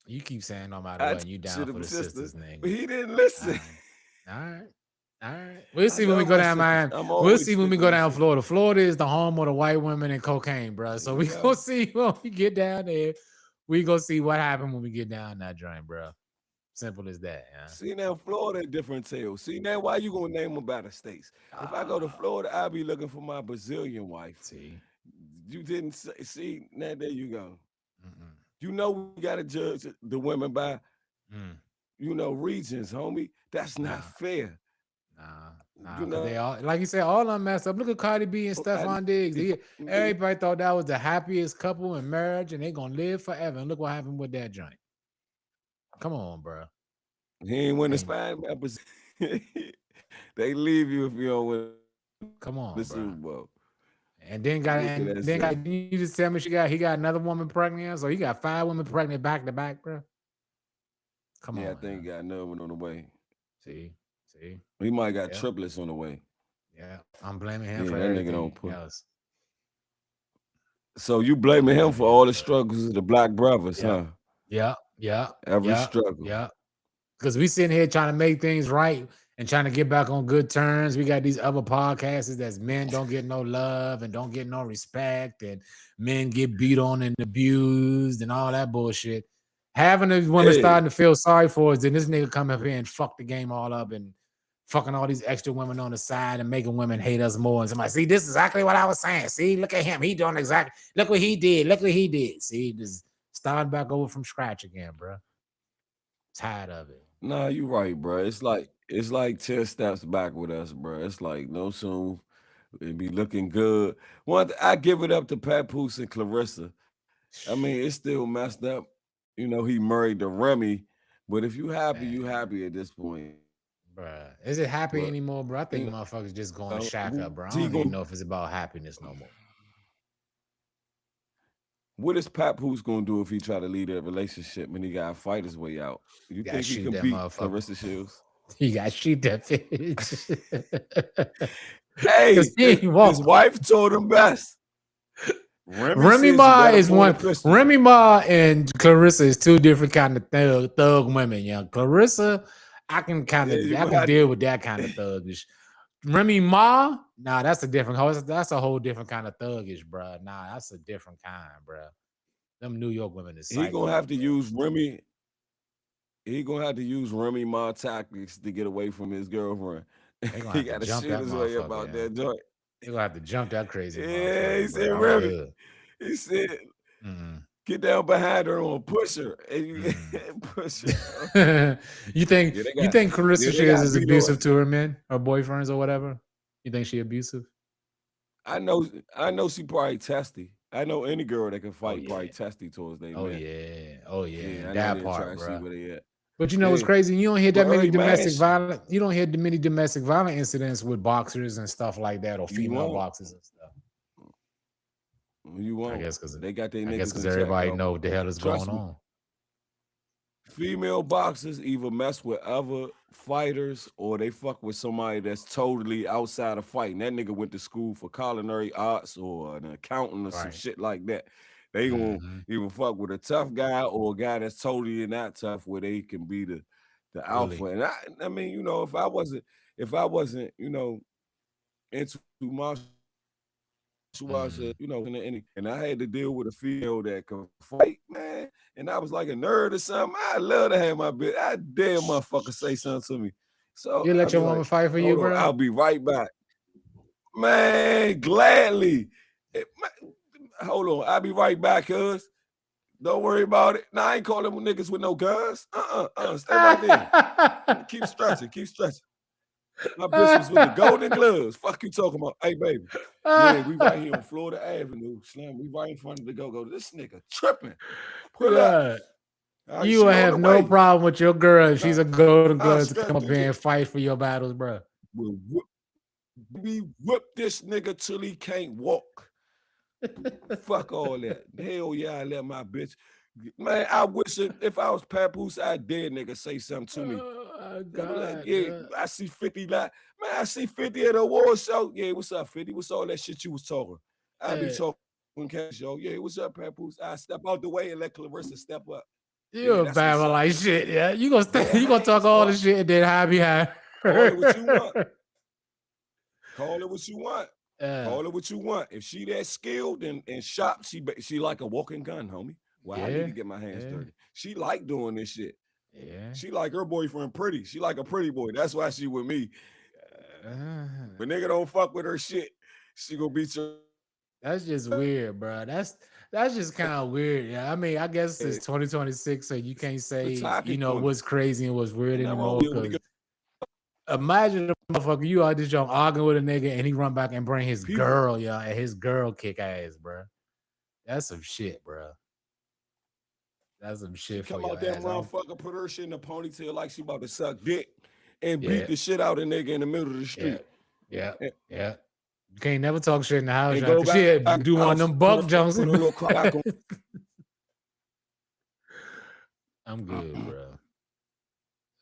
You keep saying no matter I what, told and you to down for them the sisters, sisters, but nigga. he didn't All listen. right. All right. All right. We'll I see when we love go my down sisters. Miami. I'm We'll always see when we sticking go with down sisters. Florida. Florida is the home of the white women and cocaine, bro. So we gonna see when we get down there. We gonna see what happened when we get down that joint, bro. Simple as that, yeah. See now, Florida a different tale. See now, why you gonna name them by the states? If I go to Florida, I'll be looking for my Brazilian wife. See. You didn't say, see now. There you go. Mm-mm. You know we gotta judge the women by Mm. regions, homie. That's not Nah. fair. Nah, You because they know, all, like you said, all of them messed up. Look at Cardi B and Stephon Diggs. if Everybody thought that was the happiest couple in marriage and they gonna live forever. And look what happened with that joint. Come on, bro. he ain't win the Hey, spine, they leave you if you don't win come the on, Super bro. Bowl. And then What can I say? you just tell me he got another woman pregnant. So he got 5 women pregnant back to back, bro. Come Yeah, I on, think he man. got another one on the way. See. He might got Yeah. triplets on the way. Yeah. I'm blaming him Yeah, for that nigga don't everything put. else. So you blaming him for all the struggles of the black brothers, huh? Yeah. Every struggle. Yeah. Because we sitting here trying to make things right and trying to get back on good terms. We got these other podcasts that's men don't get no love and don't get no respect, and men get beat on and abused and all that bullshit. Having these women starting to feel sorry for us, then this nigga come up here and fuck the game all up and fucking all these extra women on the side and making women hate us more. And somebody, see, this is exactly what I was saying. See, look at him. He doing exactly. Look what he did. Look what he did. See, just starting back over from scratch again, bro. Tired of it. Nah, you right, bro. It's like 10 steps back with us, bro. It's like no soon it be looking good. I give it up to Papoose and Clarissa. I mean, it's still messed up. You know, he married to Remy, but if you happy, you happy at this point. Bruh, is it happy But anymore, bro? I think you motherfuckers just going to shack up, bro. I he don't even gonna, know if it's about happiness no more. what is Papoose gonna do if he try to lead a relationship and he gotta fight his way out? You think he Shoot can that beat motherfucker. Clarissa Shields? He got to shoot that bitch. Hey, his wife told him best. Remy Ma is one. Remy Ma and Clarissa is 2 different kind of thug women. Yeah, Clarissa, I can deal with that kind of thuggish. Remy Ma, nah, that's a different. That's a whole different kind of thuggish, bro. Nah, that's a different kind, bro. Them New York women is psycho. He gonna have to use Remy. He gonna have to use Remy Ma tactics to get away from his girlfriend. He got to shoot his way up out that joint. He gonna have to jump that crazy. Yeah, he said Remy. He said, "Get down behind her and push her, and you push her." You think Clarissa Shields is abusive to her men or boyfriends or whatever? You think she abusive? I know she probably testy. I know any girl that can fight probably testy towards they men. Oh yeah, that part, bro. See but you know what's crazy? You don't hear that many domestic violence. You don't hear many domestic violence incidents with boxers and stuff like that, or female boxers and stuff. You won't. I guess because they got their niggas. I guess because everybody know what the hell is going on. Female boxers either mess with other fighters or they fuck with somebody that's totally outside of fighting. That nigga went to school for culinary arts or an accountant or some shit like that. They gonna even fuck with a tough guy or a guy that's totally not tough where they can be the alpha. And I mean, you know, if I wasn't, you know, into martial you know, and I had to deal with a female that could fight, man. And I was like a nerd or something. I love to have my bitch. I dare motherfucker say something to me. So You let I'd your be woman like, fight for you, hold on, bro? I'll be right back. Man, gladly. Hold on, I'll be right back, cuz. Don't worry about it. Nah, I ain't calling them niggas with no guns. Stay right there. Keep stretching. My bitch was with the Golden Gloves. Fuck you talking about? Hey, baby. Yeah, we right here on Florida Avenue. Slim, we right in front of the go-go. This nigga tripping. Pull up. Right, you will have no problem with your girl if she's a Golden Glove to come up here and fight for your battles, bro. We whip this nigga till he can't walk. Fuck all that. Hell yeah, I let my bitch. Man, I wish if I was Papoose, I dare nigga say something to me. Oh, God, like, yeah, I see 50 like, man, I see 50 at the award show. Yeah, what's up, 50? What's all that shit you was talking? I be talking cash, yo. Yeah, what's up, Papoose? I step out the way and let Clarissa step up. You a babble like shit, yeah. You gonna talk all the shit and then hide behind. Call it what you want. Call it what you want. Call it what you want. If she that skilled and shop, she like a walking gun, homie. Well, I need to get my hands dirty. She like doing this shit. Yeah. She like her boyfriend pretty. She like a pretty boy. That's why she with me. But nigga don't fuck with her shit, she gonna beat you. That's just weird, bro. That's just kind of weird. Yeah, I mean, I guess it's 2026, so you can't say what's crazy and what's weird anymore. Imagine the motherfucker you out this joint arguing with a nigga and he run back and bring his girl, and his girl kick ass, bro. That's some shit, bro. That's some shit for your ass. Come out that motherfucker, put her shit in a ponytail like she about to suck dick and beat the shit out of a nigga in the middle of the street. Yeah. You can't never talk shit in the house. Shit, do one of them Buck Johnson. I'm good, bro.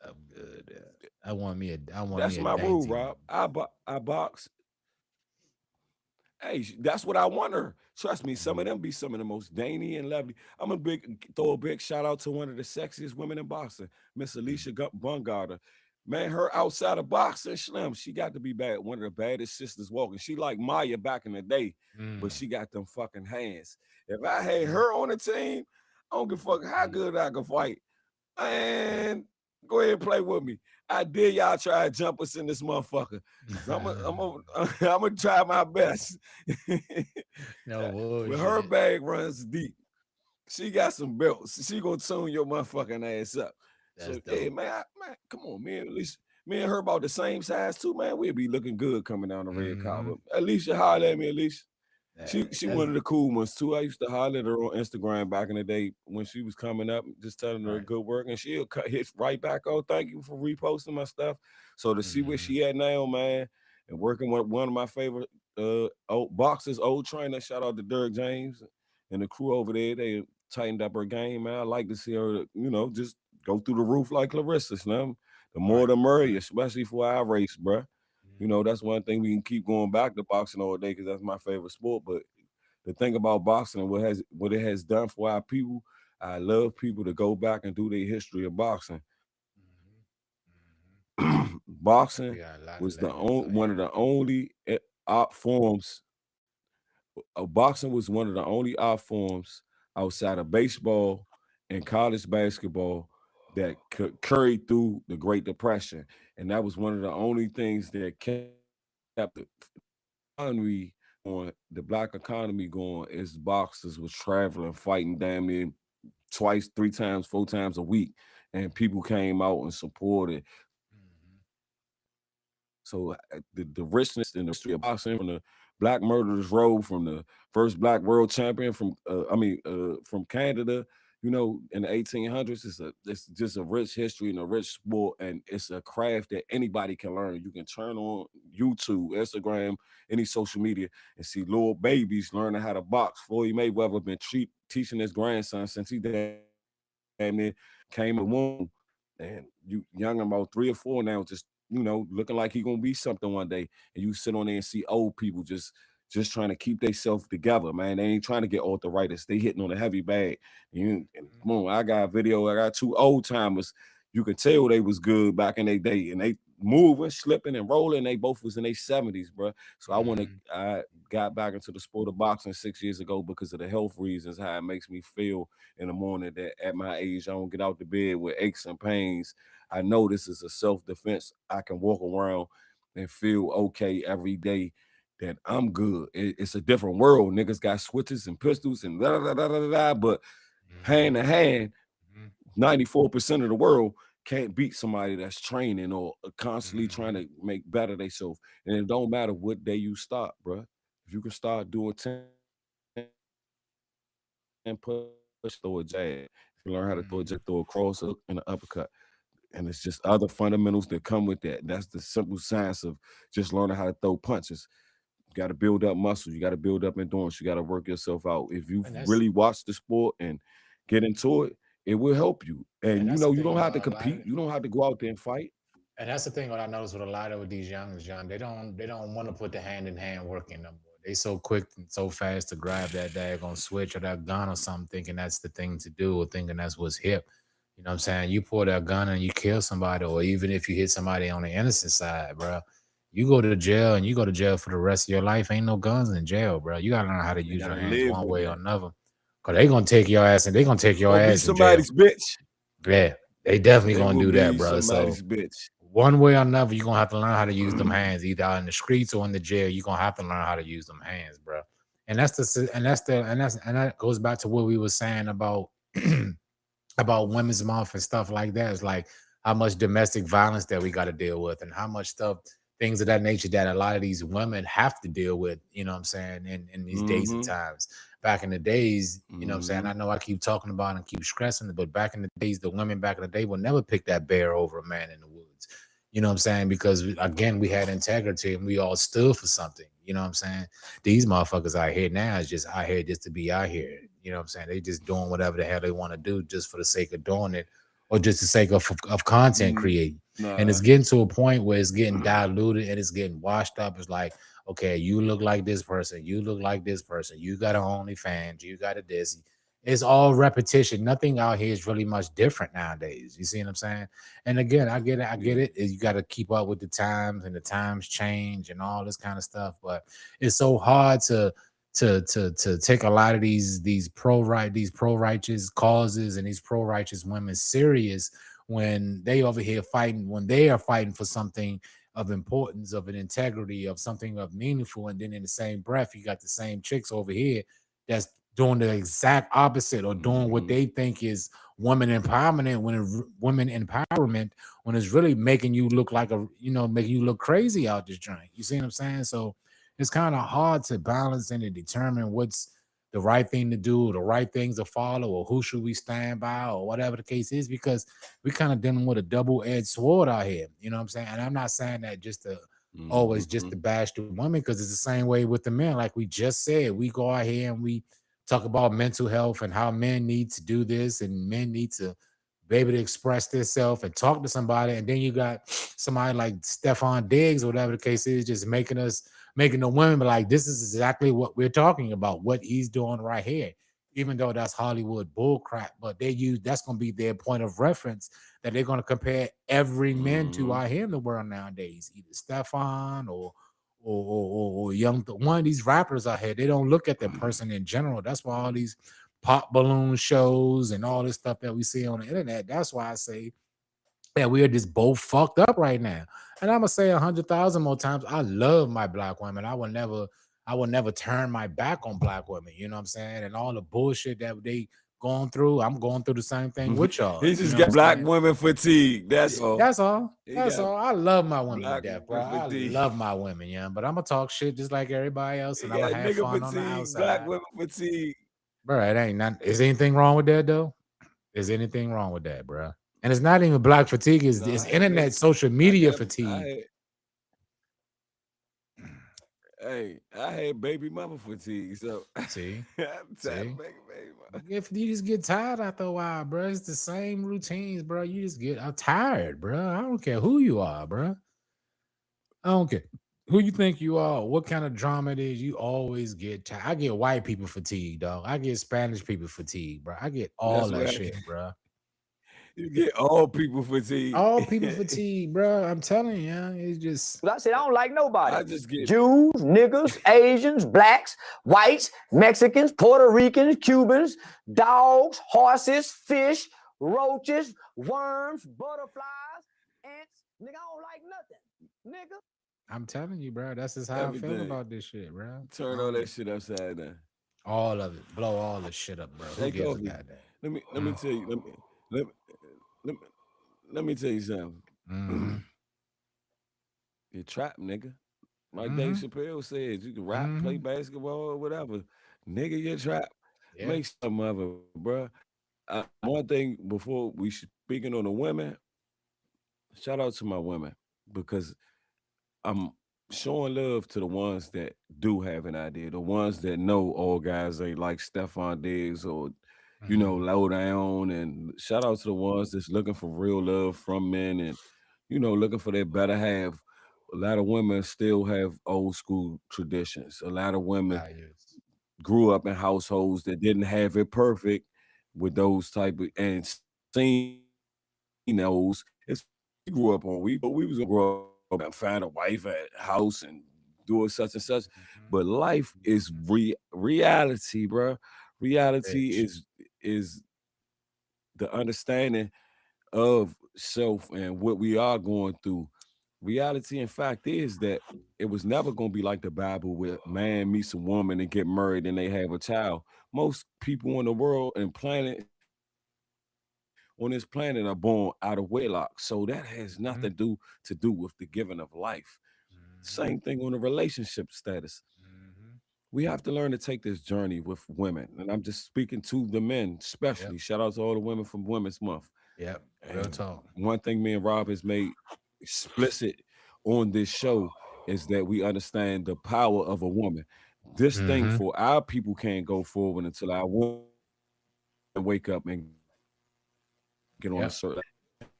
I'm good. I want That's my rule, Rob. I box. Hey, that's what I want her. Trust me, some of them be some of the most dainty and lovely. I'm throw a big shout out to one of the sexiest women in boxing, Miss Alicia Bungardner. Man, her outside of boxing, Slim, she got to be one of the baddest sisters walking. She like Maya back in the day, but she got them fucking hands. If I had her on the team, I don't give a fuck how good I can fight. Man, go ahead and play with me. I dare y'all try to jump us in this motherfucker. I'm gonna try my best. No, but her bag runs deep. She got some belts. She gonna tune your motherfucking ass up. That's so hey, man, come on, man. At least me and her about the same size too, man. We'll be looking good coming down the red carpet. Alicia, holler at me, Alicia. She one of the cool ones too. I used to holler at her on Instagram back in the day when she was coming up, just telling her good work, and she'll hit right back. Oh, thank you for reposting my stuff. So to see where she at now, man, and working with one of my favorite old boxers, old trainer. Shout out to Derek James and the crew over there. They tightened up her game, man. I like to see her, just go through the roof like Clarissa. The more the merrier, especially for our race, bruh. That's one thing we can keep going back to boxing all day because that's my favorite sport. But the thing about boxing and what it has done for our people, I love people to go back and do their history of boxing. Boxing was one of the only art forms. Boxing was one of the only art forms outside of baseball and college basketball that could carry through the Great Depression. And that was one of the only things that kept the economy on, the black economy going, as boxers was traveling, fighting damn near twice, 3 times, 4 times a week. And people came out and supported. So the richness in the history of boxing, from the Black Murderers Road, from the first black world champion from Canada, in the 1800s, it's just a rich history and a rich sport, and it's a craft that anybody can learn. You can turn on YouTube, Instagram, any social media, and see little babies learning how to box. Floyd Mayweather been teaching his grandson since he came in the womb, and you young about 3 or 4 now, just looking like he gonna be something one day, and you sit on there and see old people just trying to keep themselves together, man. They ain't trying to get arthritis. They hitting on a heavy bag. And come on, I got a video. I got 2 old timers. You can tell they was good back in their day, and moving, slipping, and rolling. They both was in their 70s, bro. So Mhm. I got back into the sport of boxing 6 years ago because of the health reasons, how it makes me feel in the morning that at my age I don't get out the bed with aches and pains. I know this is a self-defense. I can walk around and feel okay every day that I'm good. It's a different world. Niggas got switches and pistols and da da da da da. But hand Mhm. to hand, Mhm. 94% of the world can't beat somebody that's training or constantly trying Mhm. to make better themselves. And it don't matter what day you start, bro. If you can start doing 10 push, throw a jab. If you learn how to throw a Mhm. jab, throw a cross hook and an uppercut. And it's just other fundamentals that come with that. That's the simple science of just learning how to throw punches. You got to build up muscle. You got to build up endurance. You got to work yourself out. If you And that's really watch the sport and get into it, it will help you. and And that's the you thing don't have to about a lot compete. of You don't have to go out there and fight. and that's the thing what I noticed with a lot of these youngsters, John. They don't want to put the hand in hand work in no more. They so quick and so fast to grab that daggone switch or that gun or something, thinking that's the thing to do or thinking that's what's hip. You know what I'm saying? You pull that gun and you kill somebody, or even if you hit somebody on the innocent side, bro, you go to jail and you go to jail for the rest of your life. Ain't no guns in jail, bro. You gotta learn how to They use your gotta hands live one with way or that. another. Cause they gonna take your ass and they gonna take You your gonna be ass in jail. somebody's bitch. Yeah, they definitely They gonna will do that, be bro. So somebody's bitch. one way or another, you're gonna have to learn how to use them hands, either out in the streets or in the jail. You're gonna have to learn how to use them hands, bro. And that goes back to what we were saying about about women's month and stuff like that. It's like how much domestic violence that we got to deal with and how much stuff, things of that nature that a lot of these women have to deal with, you know what I'm saying, in these days and Mm-hmm. times. Back in the days, you know what I'm saying? Mm-hmm. I know I keep talking about and keep stressing it, but back in the days, the women back in the day would never pick that bear over a man in the woods. You know what I'm saying? Because again, we had integrity and we all stood for something. You know what I'm saying? These motherfuckers out here now is just out here just to be out here. You know what I'm saying? They just doing whatever the hell they want to do just for the sake of doing it or just the sake of content creating. And Nah. it's getting to a point where it's getting diluted and it's getting washed up. It's like, okay, you look like this person, you look like this person, you got an OnlyFans, you got a this. It's all repetition. Nothing out here is really much different nowadays. You see what I'm saying? And again, I get it. I get Yeah. it. You got to keep up with the times, and the times change, and all this kind of stuff. But it's so hard to take a lot of these pro righteous causes and these pro righteous women serious when they over here fighting when they are fighting for something of importance, of an integrity, of something of meaningful, and then in the same breath you got the same chicks over here that's doing the exact opposite or doing what Mm-hmm. they think is women empowerment when it's really making you look like making you look crazy out this joint. You see what I'm saying? So it's kind of hard to balance and to determine what's the right thing to do, the right things to follow, or who should we stand by, or whatever the case is, because we kind of dealing with a double-edged sword out here. You know what I'm saying? And I'm not saying that just to always just Mm-hmm. to bash the women, because it's the same way with the men. Like we just said, we go out here and we talk about mental health and how men need to do this and men need to be able to express themselves and talk to somebody. And then you got somebody like Stefan Diggs or whatever the case is, just making the women be like, this is exactly what we're talking about, what he's doing right here. Even though that's Hollywood bullcrap, but that's going to be their point of reference that they're going to compare every man to Mm-hmm. out here in the world nowadays, either Stefan or young one of these rappers out here. They don't look at the person in general. That's why all these pop balloon shows and all this stuff that we see on the internet. That's why I say that we are just both fucked up right now. And I'm gonna say 100,000 more times. I love my black women. I will never turn my back on black women. You know what I'm saying? And all the bullshit that they going through, I'm going through the same thing with y'all. He You just know what got I'm black saying? women fatigue. That's all. That's all. He That's got all. I love my women to black death, bro. women I fatigue. love my women, yeah. But I'm gonna talk shit just like everybody else, He and I'm gonna got have nigga fun on the fatigue, black outside, women fatigue. bro. It ain't nothing. Is anything wrong with that though? Is anything wrong with that, bro? And it's not even black fatigue. No, It's I had internet, baby. social I media got I fatigue. had hey, I had baby mama fatigue. So See, I'm tired of see. making baby mama. You just get tired after a while, bro. It's the same routines, bro. You just get tired, bro. I don't care who you are, bro. I don't care who you think you are, what kind of drama it is. You always get tired. I get white people fatigue, dog. I get Spanish people fatigue, bro. I get all That's that what I shit, bro. You get all people fatigue. All people fatigue, bro. I'm telling you, it's just. I said I don't like nobody. I just get Jews, niggas, Asians, blacks, whites, Mexicans, Puerto Ricans, Cubans, dogs, horses, fish, roaches, worms, butterflies, ants. Nigga, I don't like nothing. Nigga. I'm telling you, bro. That's just how I feel Everything. about this shit, bro. Turn all that shit upside down. All of it. Blow all the shit up, bro. Who Take gives a off. goddamn? Let me tell you. Let me tell you something. Mhm. You're trapped, nigga. Like Dave Chappelle said, you can rap, play basketball, or whatever. Nigga, you're trapped. Yeah. Make some of it, bro. One thing before we speaking on the women, shout out to my women because I'm showing love to the ones that do have an idea, the ones that know all guys ain't like Stephon Diggs or you know, low down, and shout out to the ones that's looking for real love from men and you know, looking for their better half. A lot of women still have old school traditions. A lot of women grew up in households that didn't have it perfect with those type of and seen those. It's we grew up on we was gonna grow up and find a wife at house and do it such and such. But life is reality, bro. Reality is the understanding of self and what we are going through. Reality, in fact, is that it was never going to be like the Bible where man meets a woman and get married and they have a child. Most people in the world and planet on this planet are born out of wedlock. So that has nothing to do with the giving of life. Same thing on the relationship status. We have to learn to take this journey with women. And I'm just speaking to the men, especially. Shout out to all the women from Women's Month. Yep. Real talk. One thing me and Rob has made explicit on this show is that we understand the power of a woman. This thing for our people can't go forward until our woman wake up and get on a certain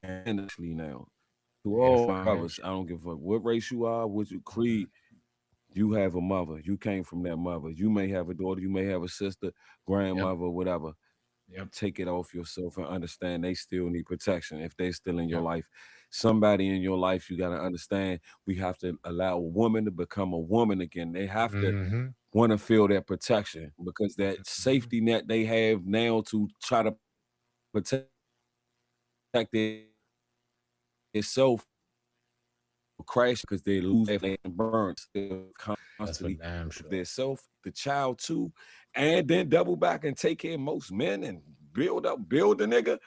and actually now. To all brothers, I don't give a fuck what race you are, what you creed. You have a mother. You came from that mother. You may have a daughter. You may have a sister, grandmother, whatever. Take it off yourself and understand they still need protection if they're still in your life. Somebody in your life, you got to understand we have to allow a woman to become a woman again. They have to want to feel that protection because that safety net they have now to try to protect itself crash because they lose their burns constantly their self, the child too, and then double back and take care of most men and build the nigga.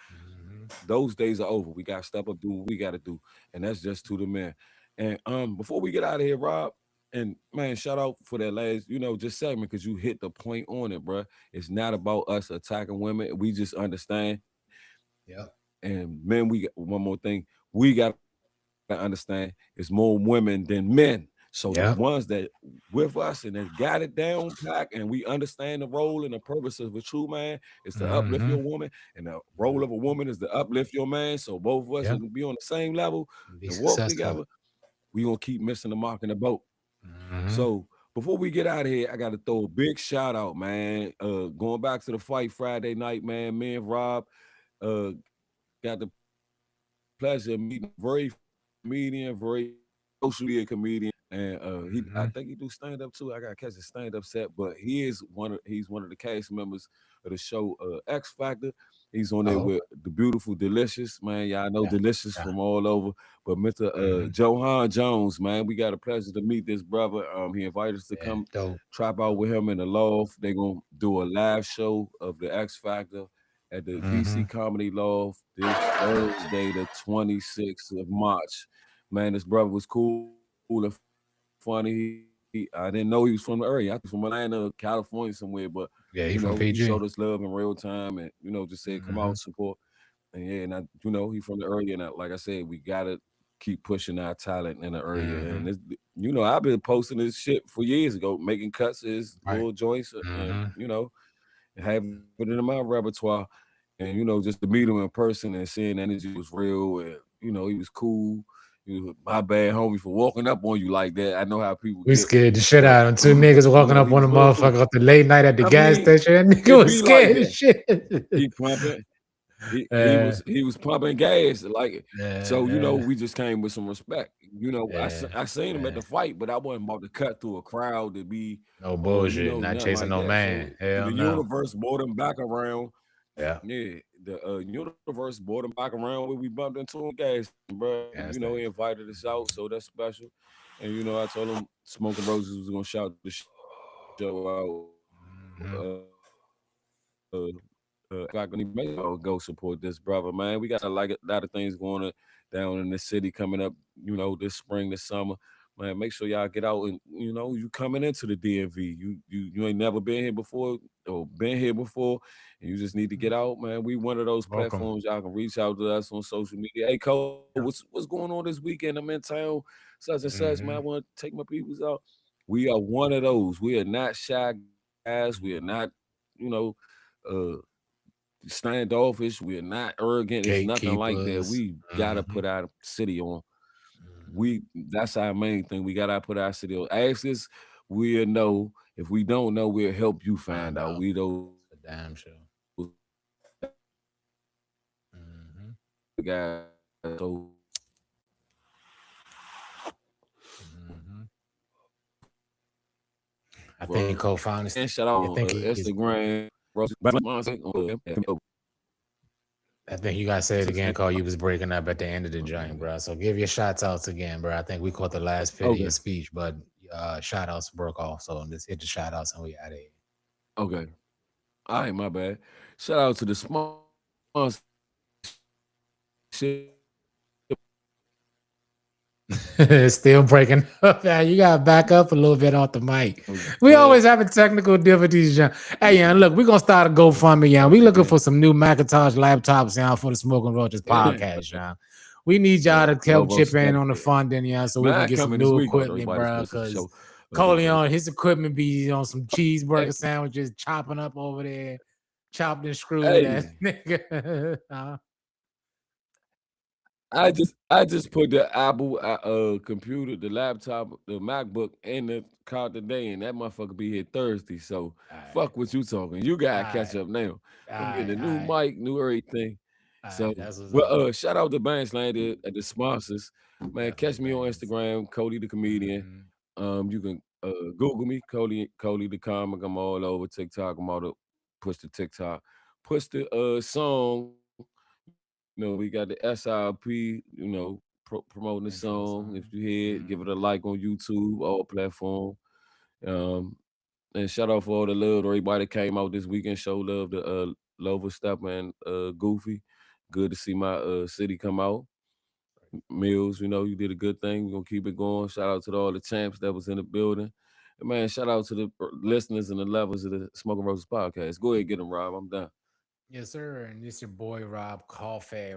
Those days are over. We gotta step up, do what we gotta do, and that's just to the men. And before we get out of here, Rob, and man, shout out for that last, just segment because you hit the point on it, bro. It's not about us attacking women. We just understand. And men, we got one more thing. We got to understand it's more women than men. So the ones that with us and that got it down pack and we understand the role and the purpose of a true man is to uplift your woman, and the role of a woman is to uplift your man. So both of us will be on the same level and walk together. We gonna keep missing the mark in the boat. So before we get out of here, I got to throw a big shout out, man. Going back to the fight Friday night, man. Me and Rob got the pleasure of meeting very comedian, very social media comedian, and I think he do stand up too. I gotta catch a stand up set, but he's one of the cast members of the show X Factor. He's on there with the beautiful Delicious, man. Y'all know Delicious from all over, but Mr. Johan Jones, man, we got a pleasure to meet this brother. He invited us to come trap out with him in the loft. They're gonna do a live show of the X Factor at the DC Comedy Loft this Thursday, the 26th of March. Man, this brother was cool and funny. I didn't know he was from the area. I was from Atlanta, California somewhere, but he's from PG. He showed us love in real time and, just said, come out, support. And he from the area. And like I said, we got to keep pushing our talent in the area. And, I've been posting this shit for years ago, making cuts as little joints and, having it in my repertoire. And, just to meet him in person and seeing energy was real. And, he was cool. My bad, homie, for walking up on you like that. I know how people we scared the shit out of him. 2 niggas walking up on a motherfucker at the late night at the gas station. That nigga was scared as shit. He pumping. he was pumping gas like so. We just came with some respect. I seen him at the fight, but I wasn't about to cut through a crowd to be no bullshit, not nothing chasing like no that. man. So Hell the no. universe brought him back around. Yeah. Yeah, the universe brought him back around when we bumped into him gas, bro. He invited us out, so that's special. And I told him Smoking Roses was gonna shout the show out. Back when he made go support this brother, man. We got a lot of things going on down in the city coming up. This spring, this summer. Man, make sure y'all get out and you coming into the DMV. You ain't never been here before or been here before, and you just need to get out, man. We one of those platforms y'all can reach out to us on social media. Hey, Cole, what's going on this weekend? I'm in town, such and such, man. I want to take my peoples out. We are one of those. We are not shy guys. We are not, standoffish. We are not arrogant. It's nothing like that. We gotta put our city on. That's our main thing. We gotta put our city on. Ask us, we'll know. If we don't know, we'll help you find out. We those damn sure. Guys. So I think Cole found this. And shout out on Instagram. I think you gotta say it again, Cole. You was breaking up at the end of the joint, bro. So give your shout outs again, bro. I think we caught the last bit of your speech, but shout outs broke off. So let's hit the shout outs and we out of here. Okay. All right, my bad. Shout out to the small Still breaking up. You gotta back up a little bit off the mic. We always having technical difficulties, John. Hey, yeah, look, we're gonna start a GoFundMe, yeah. We looking for some new Macintosh laptops, yeah, for the Smoking Roaches podcast, yeah. We need y'all to help chip in on the funding, yeah, so we can get some new equipment, bro. Because Coleon, his equipment be on some cheeseburger sandwiches, chopping up over there, chopped and screwed. That nigga. I just put the Apple computer, the laptop, the MacBook in the car today, and that motherfucker be here Thursday. So fuck what you talking. You gotta catch up now. I'm getting a new mic, new everything. So shout out to Bandsland at the sponsors. Man, catch me on Instagram, Cody the Comedian. You can Google me, Cody the Comic. I'm all over TikTok. I'm all to push the TikTok. Push the song. We got the SRP, promoting the song. If you hear it, give it a like on YouTube, all platform. And shout out for all the love, everybody that came out this weekend, show love to Lova Step and Goofy. Good to see my city come out. Mills, you did a good thing. We're gonna keep it going. Shout out to all the champs that was in the building. And man, shout out to the listeners and the levels of the Smoking Roses podcast. Go ahead, get them, Rob. I'm done. Yes, sir. And it's your boy Rob Coffee.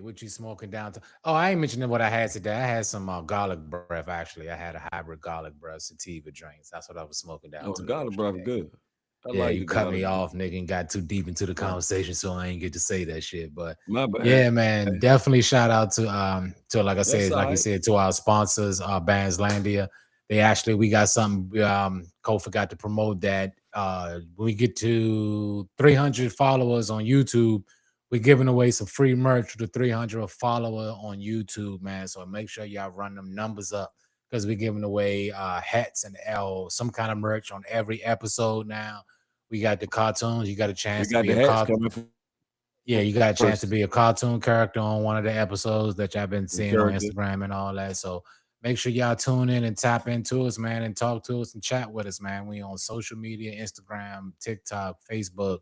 What you smoking down to? Oh, I ain't mentioning what I had today. I had some garlic breath, actually. I had a hybrid garlic breath sativa drinks. That's what I was smoking down to. Garlic breath good. You cut me off, nigga, and got too deep into the conversation, so I ain't get to say that shit. But my bad. Yeah, man, definitely shout out to like I said, like you said, to our sponsors, Bandslandia. We got something. Cole forgot to promote that. When we get to 300 followers on YouTube, we're giving away some free merch to the 300 follower on YouTube, man. So make sure y'all run them numbers up because we're giving away hats and some kind of merch on every episode now. We got the cartoons. You got a chance to be a cartoon. Yeah, you got a chance to be a cartoon character on one of the episodes that y'all been seeing on Instagram and all that. So make sure y'all tune in and tap into us, man, and talk to us and chat with us, man. We on social media, Instagram, TikTok, Facebook,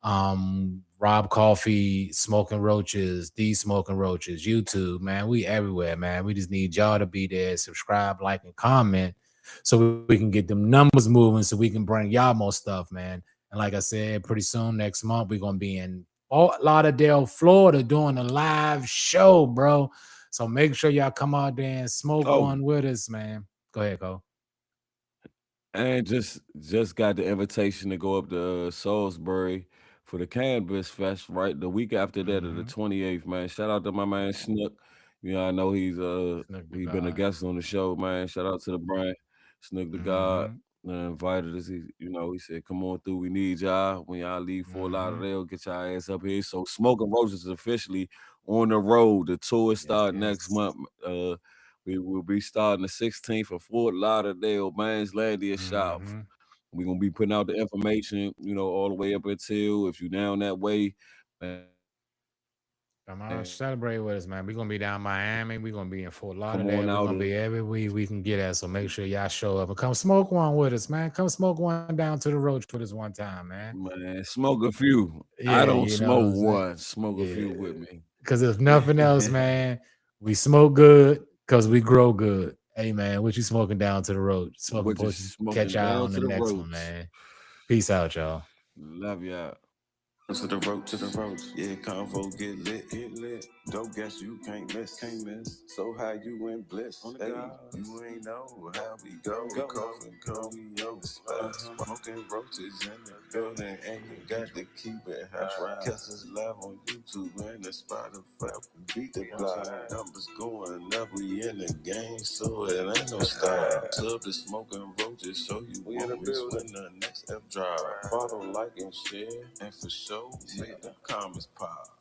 Rob Coffee, Smoking Roaches, These Smoking Roaches, YouTube, man. We everywhere, man. We just need y'all to be there, subscribe, like, and comment so we can get them numbers moving so we can bring y'all more stuff, man. And like I said, pretty soon next month, we're going to be in Fort Lauderdale, Florida doing a live show, bro. So make sure y'all come out there and smoke one with us, man. Go ahead, Cole. And just got the invitation to go up to Salisbury for the Cannabis Fest, right? The week after that, of the 28th, man. Shout out to my man Snook. I know he's been a guest on the show, man. Shout out to the brand, Snook the God. invited us. He said, "Come on through. We need y'all. When y'all leave Fort Mhm. Lauderdale, get y'all ass up here." So Smoking Roaches is officially on the road. The tour start next month. We will be starting the 16th of Fort Lauderdale, Manslandia South. Mhm. We're gonna be putting out the information, all the way up until if you're down that way. Come on, celebrate with us, man. We're gonna be down Miami. We're gonna be in Fort Come Lauderdale. on We're out gonna be and every week we can get at. So make sure y'all show up and come smoke one with us, man. Come smoke one down to the road with us one time, man. man, smoke a few. I Yeah, don't you know what smoke I'm saying? one. Smoke a few with me. Because if nothing else, man, we smoke good because we grow good. Hey, man, what you smoking down to the road? Smoking What you pussy. Catch smoking y'all down on the to the next one, roads. man. Peace out, y'all. Love y'all. To the road, yeah, convo get lit. Dope guess you can't miss. So how you in bliss? Hey, you ain't know how we go. Coffin, call me over spot. Smoking roaches in the building, and you got to keep it hash right. Catch us live on YouTube and the Spotify. Beat the block, numbers going up. We in the game, so it ain't no stop. Tub the smoking roaches, so you won't miss when the next F drive. Follow, like, and share, and for sure, make the comments pop.